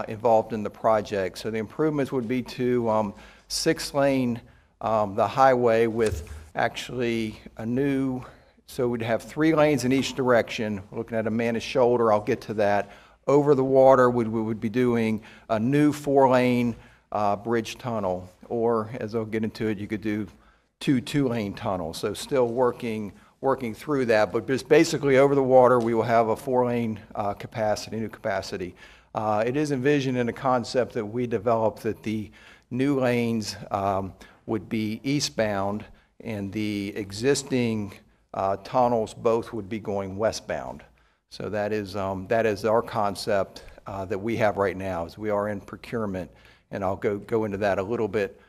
involved in the project. So the improvements would be to 6-lane the highway with actually a new, so we'd have 3 lanes in each direction, looking at a managed shoulder. I'll get to that. Over the water, we would be doing a new 4-lane bridge tunnel, or as I'll get into it, you could do 2 2-lane tunnels. So still working through that, but just basically over the water, we will have a 4-lane capacity, new capacity. It is envisioned in a concept that we developed that the new lanes would be eastbound and the existing tunnels both would be going westbound. So that is our concept that we have right now as we are in procurement, and I'll go into that a little bit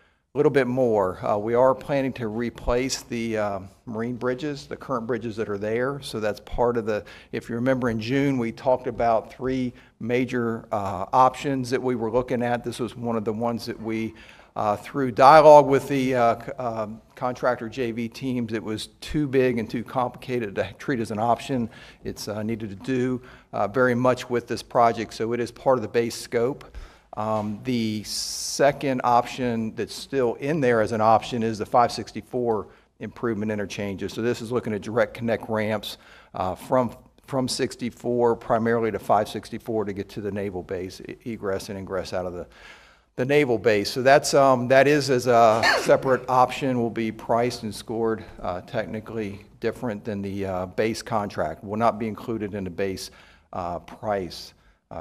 more. We are planning to replace the marine bridges, the current bridges that are there. So that's part of the, if you remember in June, we talked about 3 major options that we were looking at. This was one of the ones that we, through dialogue with the contractor JV teams, it was too big and too complicated to treat as an option. It's needed to do very much with this project, so it is part of the base scope. The second option that's still in there as an option is the 564 improvement interchanges. So this is looking at direct connect ramps from 64 primarily to 564 to get to the naval base, egress and ingress out of the naval base. So that is as a separate option, will be priced and scored technically different than the base contract. Will not be included in the base price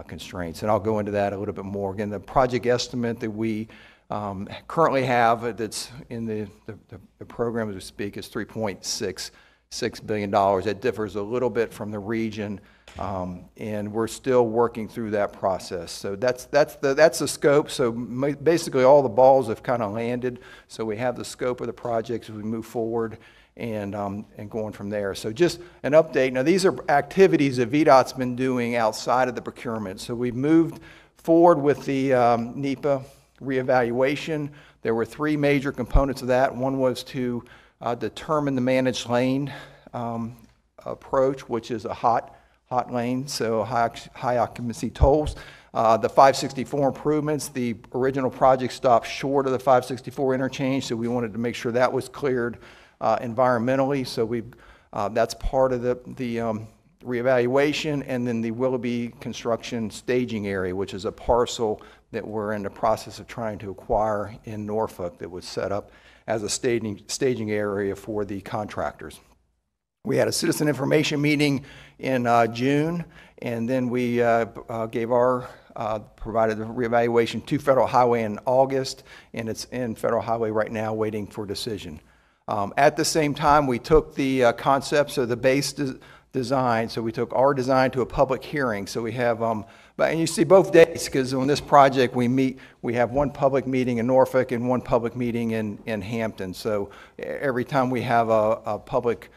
constraints, and I'll go into that a little bit more. Again, the project estimate that we currently have that's in the program as we speak is $3.66 billion. That differs a little bit from the region, and we're still working through that process. So that's the scope. So basically all the balls have kind of landed, so we have the scope of the project as we move forward and going from there. So just an update. Now these are activities that VDOT's been doing outside of the procurement. So we've moved forward with the NEPA reevaluation. There were 3 major components of that. One was to determine the managed lane approach, which is a hot lane, so high occupancy tolls. The 564 improvements, the original project stopped short of the 564 interchange, so we wanted to make sure that was cleared environmentally. So that's part of the reevaluation, and then the Willoughby construction staging area, which is a parcel that we're in the process of trying to acquire in Norfolk that was set up as a staging area for the contractors. We had a citizen information meeting in June, and then we provided the reevaluation to Federal Highway in August, and it's in Federal Highway right now waiting for decision. At the same time, we took the concepts of the base design, so we took our design to a public hearing. So we have, and you see both days, because on this project we have 1 public meeting in Norfolk and 1 public meeting in Hampton. So every time we have a public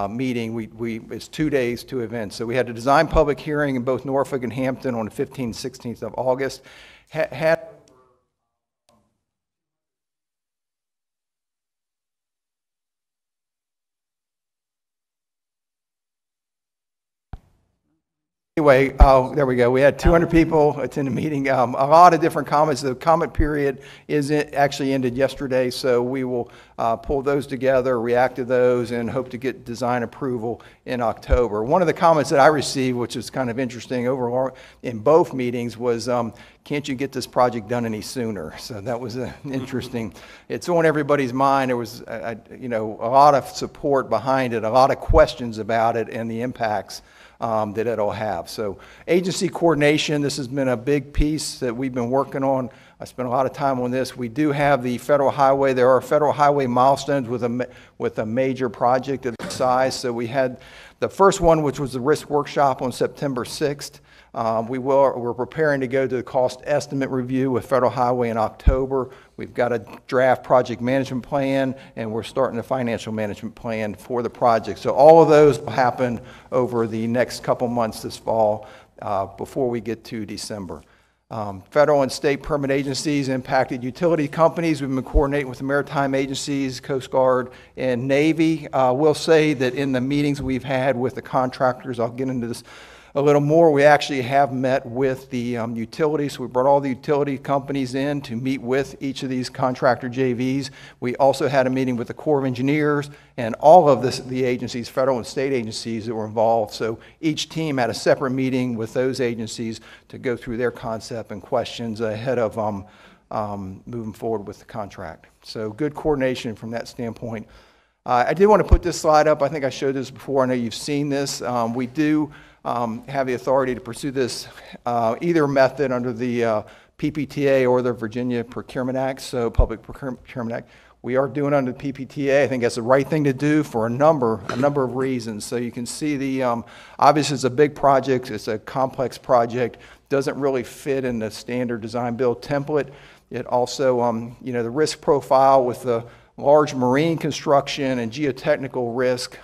meeting, it's 2 days, 2 events. So we had a design public hearing in both Norfolk and Hampton on the 15th, 16th of August. Had Anyway, there we go. We had 200 people attend the meeting. A lot of different comments. The comment period actually ended yesterday, so we will pull those together, react to those, and hope to get design approval in October. One of the comments that I received, which is kind of interesting overall in both meetings, was, can't you get this project done any sooner? So that was interesting. It's on everybody's mind. There was, a lot of support behind it, a lot of questions about it and the impacts that it'll have. So agency coordination, this has been a big piece that we've been working on. I spent a lot of time on this. We do have the federal highway. There are federal highway milestones with a major project of this size. So we had the first one, which was the risk workshop on September 6th. We're preparing to go to the cost estimate review with Federal Highway in October. We've got a draft project management plan, and we're starting a financial management plan for the project. So all of those will happen over the next couple months this fall before we get to December. Federal and state permit agencies, impacted utility companies. We've been coordinating with the maritime agencies, Coast Guard, and Navy. We'll say that in the meetings we've had with the contractors, I'll get into this a little more. We actually have met with the utilities. So we brought all the utility companies in to meet with each of these contractor JVs. We also had a meeting with the Corps of Engineers and all of the agencies, federal and state agencies that were involved. So each team had a separate meeting with those agencies to go through their concept and questions ahead of moving forward with the contract. So good coordination from that standpoint. I did want to put this slide up. I think I showed this before. I know you've seen this. We do have the authority to pursue this either method under the PPTA or the Virginia Procurement Act, so Public Procurement Act. We are doing under the PPTA. I think that's the right thing to do for a number of reasons. So you can see the, obviously it's a big project, it's a complex project, doesn't really fit in the standard design build template. It also, the risk profile with the large marine construction and geotechnical risk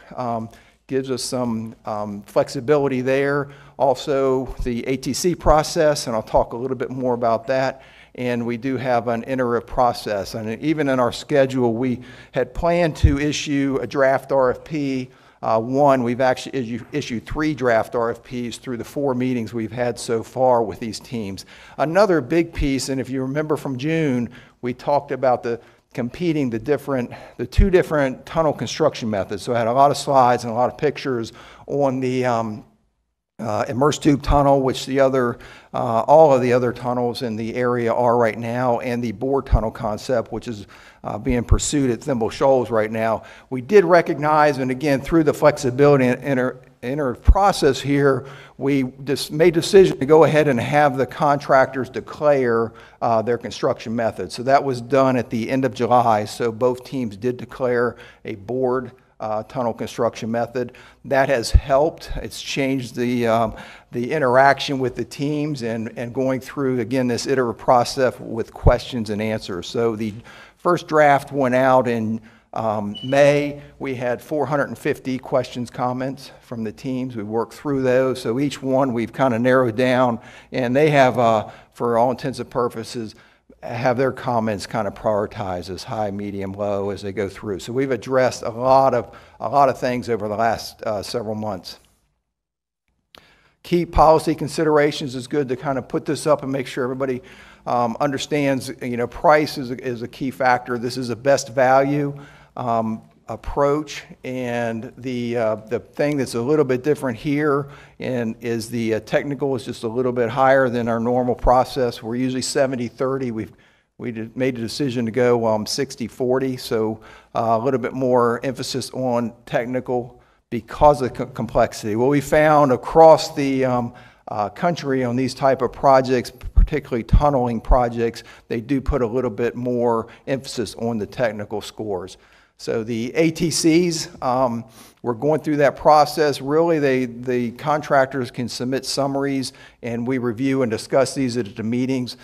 gives us some flexibility there. Also, the ATC process, and I'll talk a little bit more about that. And we do have an iterative process. And even in our schedule, we had planned to issue a draft RFP. We've actually issued 3 draft RFPs through the 4 meetings we've had so far with these teams. Another big piece, and if you remember from June, we talked about the 2 different tunnel construction methods. So I had a lot of slides and a lot of pictures on the immersed tube tunnel, which all of the other tunnels in the area are right now, and the bore tunnel concept, which is being pursued at Thimble Shoals right now. We did recognize, and again, through the flexibility and process here, we just made a decision to go ahead and have the contractors declare their construction method. So that was done at the end of July. So both teams did declare a bored tunnel construction method. That has helped. It's changed the interaction with the teams and going through, again, this iterative process with questions and answers. So the first draft went out in May. We had 450 questions, comments from the teams. We worked through those. So each one we've kind of narrowed down, and they have, for all intents and purposes, have their comments kind of prioritized as high, medium, low as they go through. So we've addressed a lot of things over the last several months. Key policy considerations is good to kind of put this up and make sure everybody understands. Price is a key factor. This is a best value approach, and the thing that's a little bit different here is the technical is just a little bit higher than our normal process. We're usually 70-30. We made a decision to go 60-40, so a little bit more emphasis on technical because of complexity. What we found across the country on these type of projects, particularly tunneling projects, they do put a little bit more emphasis on the technical scores. So the ATCs, we're going through that process. Really, the contractors can submit summaries, and we review and discuss these at the meetings.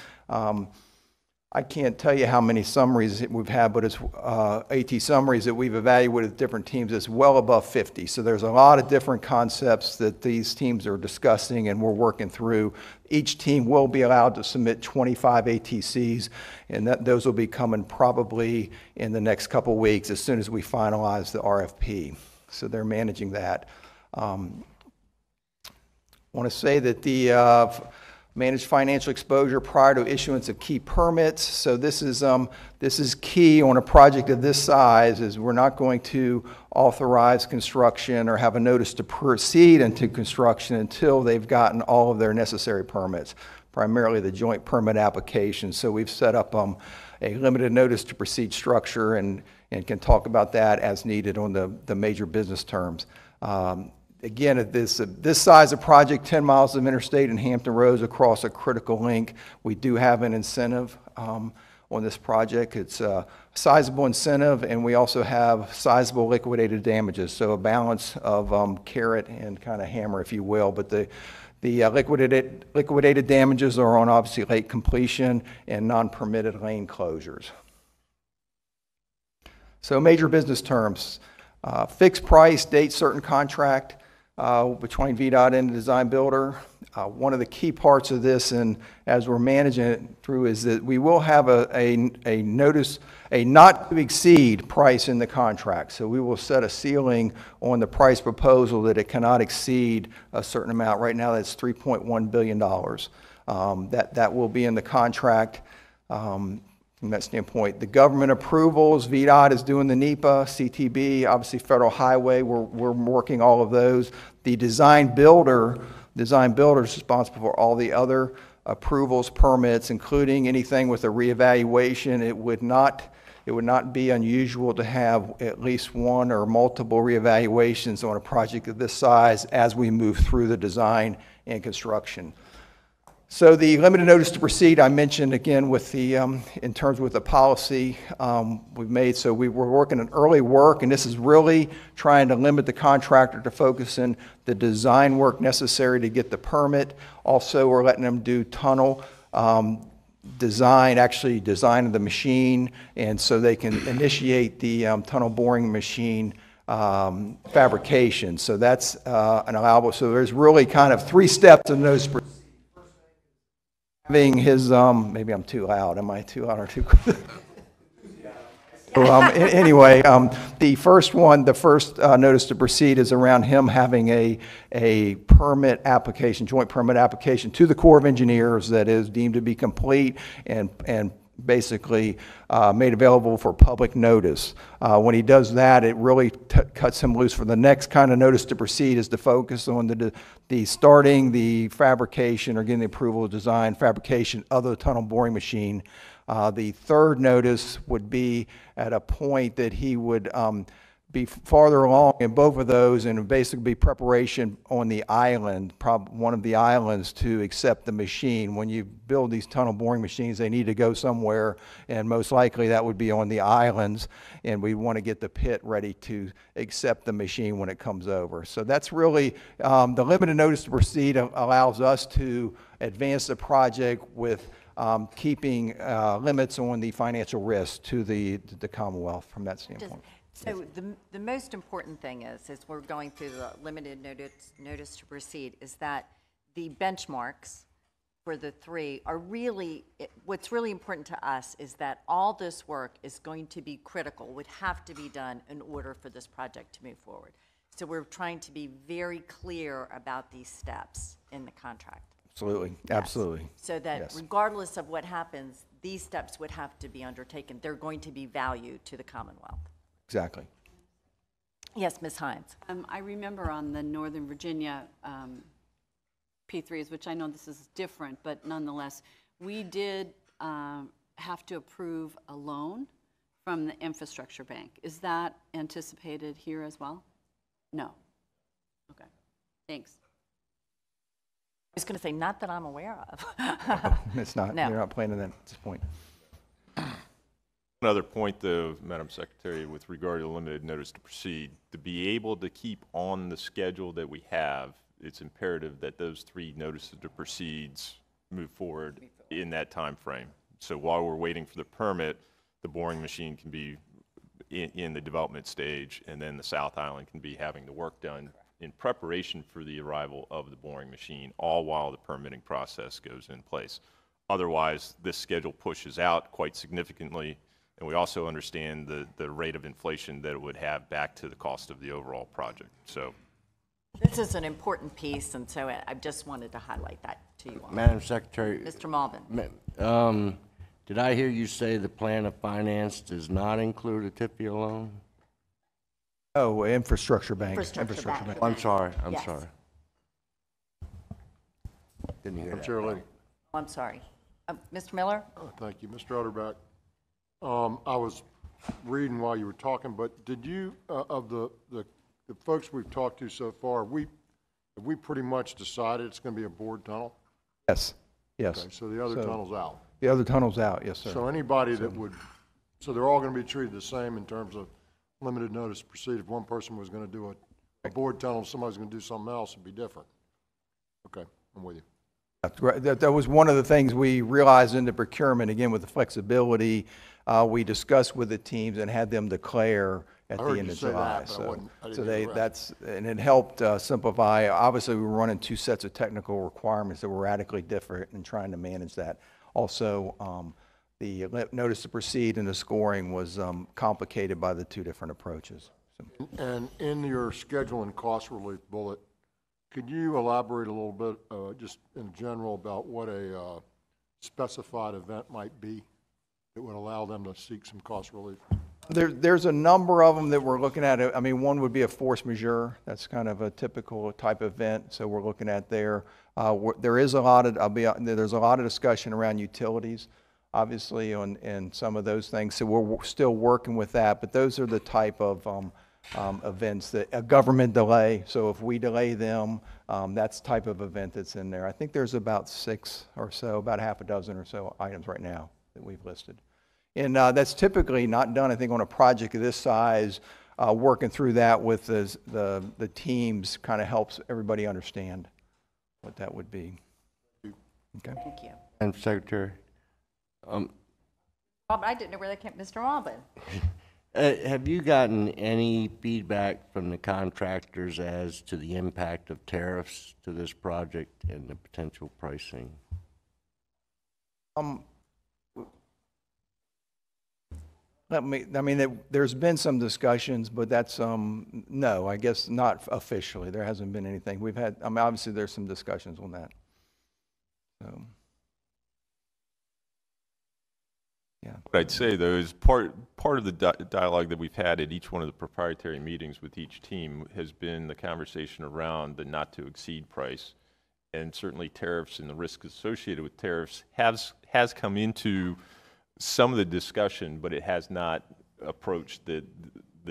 I can't tell you how many summaries we've had, but it's AT summaries that we've evaluated with different teams. It's well above 50. So there's a lot of different concepts that these teams are discussing and we're working through. Each team will be allowed to submit 25 ATCs, and those will be coming probably in the next couple weeks as soon as we finalize the RFP. So they're managing that. want to say that the managed financial exposure prior to issuance of key permits. So this is key on a project of this size, is we're not going to authorize construction or have a notice to proceed into construction until they've gotten all of their necessary permits, primarily the joint permit application. So we've set up a limited notice to proceed structure and can talk about that as needed on the major business terms. Again, at this size of project, 10 miles of interstate and Hampton roads across a critical link, we do have an incentive on this project. It's a sizable incentive, and we also have sizable liquidated damages, so a balance of carrot and kind of hammer, if you will. But the liquidated damages are on obviously late completion and non-permitted lane closures. So major business terms, fixed price, date certain contract between VDOT and the design builder. One of the key parts of this, and as we're managing it through, is that we will have a notice, a not to exceed price in the contract. So we will set a ceiling on the price proposal that it cannot exceed a certain amount. Right now that's $3.1 billion. That will be in the contract. From that standpoint, the government approvals, VDOT is doing the NEPA, CTB, obviously Federal Highway, we're working all of those. The design builder is responsible for all the other approvals, permits, including anything with a reevaluation. It would not be unusual to have at least one or multiple reevaluations on a project of this size as we move through the design and construction. So the limited notice to proceed, I mentioned again with the, in terms with the policy we've made. So we're working on early work, and this is really trying to limit the contractor to focus in the design work necessary to get the permit. Also, we're letting them do tunnel design of the machine, and so they can initiate the tunnel boring machine fabrication. So that's an allowable. So there's really kind of 3 steps in those. Having his, maybe I'm too loud. Am I too loud or too quick? Anyway, the first notice to proceed is around him having a permit application, joint permit application to the Corps of Engineers that is deemed to be complete and basically made available for public notice. When he does that, it really cuts him loose for the next kind of notice to proceed, is to focus on the starting the fabrication or getting the approval of design fabrication of the tunnel boring machine. The third notice would be at a point that he would be farther along in both of those, and basically be preparation on the island, one of the islands, to accept the machine. When you build these tunnel boring machines, they need to go somewhere, and most likely that would be on the islands, and we want to get the pit ready to accept the machine when it comes over. So that's really, the limited notice to proceed allows us to advance the project with keeping limits on the financial risk to the Commonwealth from that standpoint. So the most important thing is, as we're going through the limited notice to proceed, is that the benchmarks for the 3 are really, what's really important to us is that all this work is going to be critical, would have to be done in order for this project to move forward. So we're trying to be very clear about these steps in the contract. Absolutely, Yes. absolutely. So that regardless of what happens, these steps would have to be undertaken. They're going to be value to the Commonwealth. Exactly. Yes, Ms. Hines. I remember on the Northern Virginia P3s, which I know this is different, but nonetheless, we did have to approve a loan from the infrastructure bank. Is that anticipated here as well? No. Okay. Thanks. I was going to say, not that I'm aware of. It's not. No. You're not planning that at this point. Another point, though, Madam Secretary, with regard to the limited notice to proceed, to be able to keep on the schedule that we have, it's imperative that those 3 notices to proceeds move forward in that time frame. So while we're waiting for the permit, the boring machine can be in the development stage, and then the South Island can be having the work done in preparation for the arrival of the boring machine, all while the permitting process goes in place. Otherwise, this schedule pushes out quite significantly. And we also understand the rate of inflation that it would have back to the cost of the overall project. So This is an important piece, and so I just wanted to highlight that to you all. Madam Secretary. Mr. Malvin. Did I hear you say the plan of finance does not include a TIFIA loan? Oh, infrastructure bank. Infrastructure bank. I'm sorry, I'm Yes. sorry. Didn't hear that. Chair Lady. Oh, I'm sorry. Mr. Miller? Thank you. Mr. Utterback, I was reading while you were talking, but did you, of the folks we've talked to so far, have we pretty much decided it's going to be a bored tunnel? Yes, yes. Okay, so the other tunnel's out. The other tunnel's out, yes, sir. So anybody that would, so they're all going to be treated the same in terms of limited notice to proceed. If one person was going to do a bored tunnel, somebody's going to do something else, it'd be different. Okay, I'm with you. That's right. That was one of the things we realized in the procurement, again, with the flexibility, we discussed with the teams and had them declare at the end of July. And it helped simplify. Obviously, we were running two sets of technical requirements that were radically different and trying to manage that. Also, the notice to proceed and the scoring was complicated by the two different approaches. And in your schedule and cost relief bullet, could you elaborate a little bit, just in general, about what a specified event might be that would allow them to seek some cost relief? There's a number of them that we're looking at. I mean, one would be a force majeure. That's kind of a typical type event. So we're looking at there. There is a lot of, there's a lot of discussion around utilities, obviously, and some of those things. So we're still working with that. But those are the type of events that a government delay. So if we delay them, that's the type of event that's in there. I think there's about 6 or so, about half a dozen or so items right now that we've listed. And that's typically not done, I think, on a project of this size. Working through that with the teams kind of helps everybody understand what that would be. Okay. Thank you. Madam Secretary. I didn't know where that came, Mr. Malvin. Have you gotten any feedback from the contractors as to the impact of tariffs to this project and the potential pricing? There's been some discussions, but that's, no, I guess not officially. There hasn't been anything. We've had, obviously there's some discussions on that. So, yeah. What I'd say, though, is part of the dialogue that we've had at each one of the proprietary meetings with each team has been the conversation around the not-to-exceed price. And certainly tariffs and the risk associated with tariffs has come into some of the discussion, but it has not approached the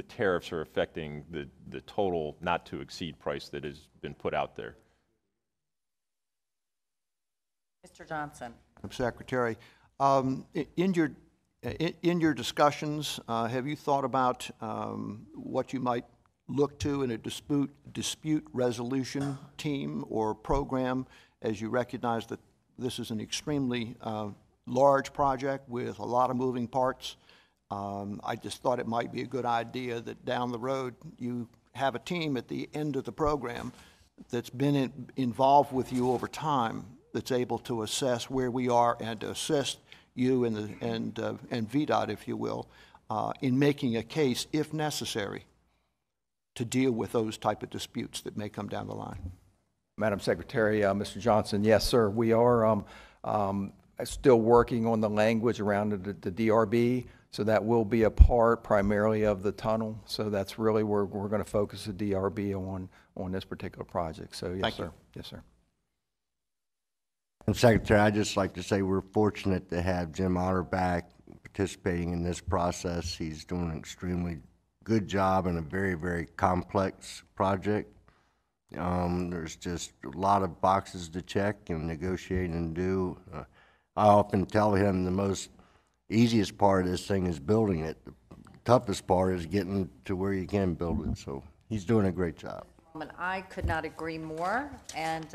tariffs are affecting the total not-to-exceed price that has been put out there. Mr. Johnson. Secretary, in your discussions, have you thought about what you might look to in a dispute resolution team or program, as you recognize that this is an extremely large project with a lot of moving parts? I just thought it might be a good idea that down the road you have a team at the end of the program that's been involved with you over time, that's able to assess where we are and to assist you and VDOT, if you will, in making a case, if necessary, to deal with those type of disputes that may come down the line. Madam Secretary, Mr. Johnson, yes, sir. We are still working on the language around the DRB, so that will be a part primarily of the tunnel. So that's really where we're going to focus the DRB on this particular project. So yes, sir. Yes, sir. And Secretary, I'd just like to say we're fortunate to have Jim Otter back participating in this process. He's doing an extremely good job in a very, very complex project. There's just a lot of boxes to check and negotiate and do. I often tell him the most easiest part of this thing is building it. The toughest part is getting to where you can build it. So he's doing a great job. I could not agree more. And,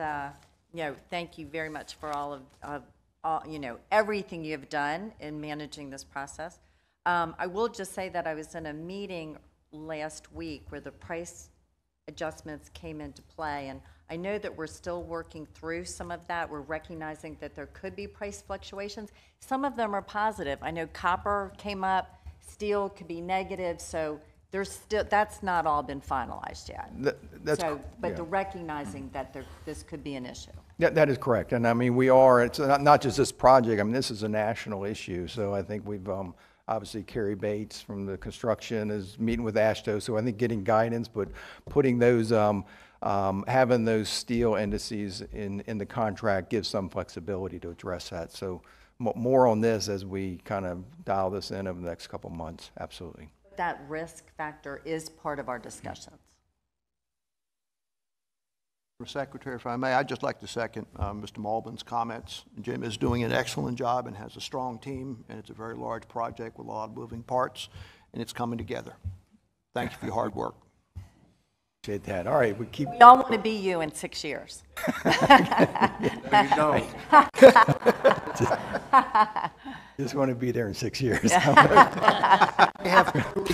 thank you very much for all of everything you have done in managing this process. I will just say that I was in a meeting last week where the price adjustments came into play, and I know that we're still working through some of that. We're recognizing that there could be price fluctuations. Some of them are positive. I know copper came up, steel could be negative, so there's still, that's not all been finalized yet. That's, So, but yeah. the recognizing that this could be an issue. That is correct. And I mean, it's not just this project, I mean, this is a national issue. So I think we've, obviously Carrie Bates from the construction is meeting with AASHTO. So I think getting guidance, but putting those, having those steel indices in the contract gives some flexibility to address that. So more on this as we kind of dial this in over the next couple of months, absolutely. That risk factor is part of our discussions. Mr. Secretary, if I may, I'd just like to second Mr. Malbin's comments. Jim is doing an excellent job and has a strong team, and it's a very large project with a lot of moving parts, and it's coming together. Thank you for your hard work. Appreciate that. All right, We all want to be you in 6 years. You don't. Just want to be there in 6 years. I have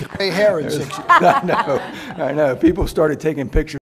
gray hair in 6 years. I know. People started taking pictures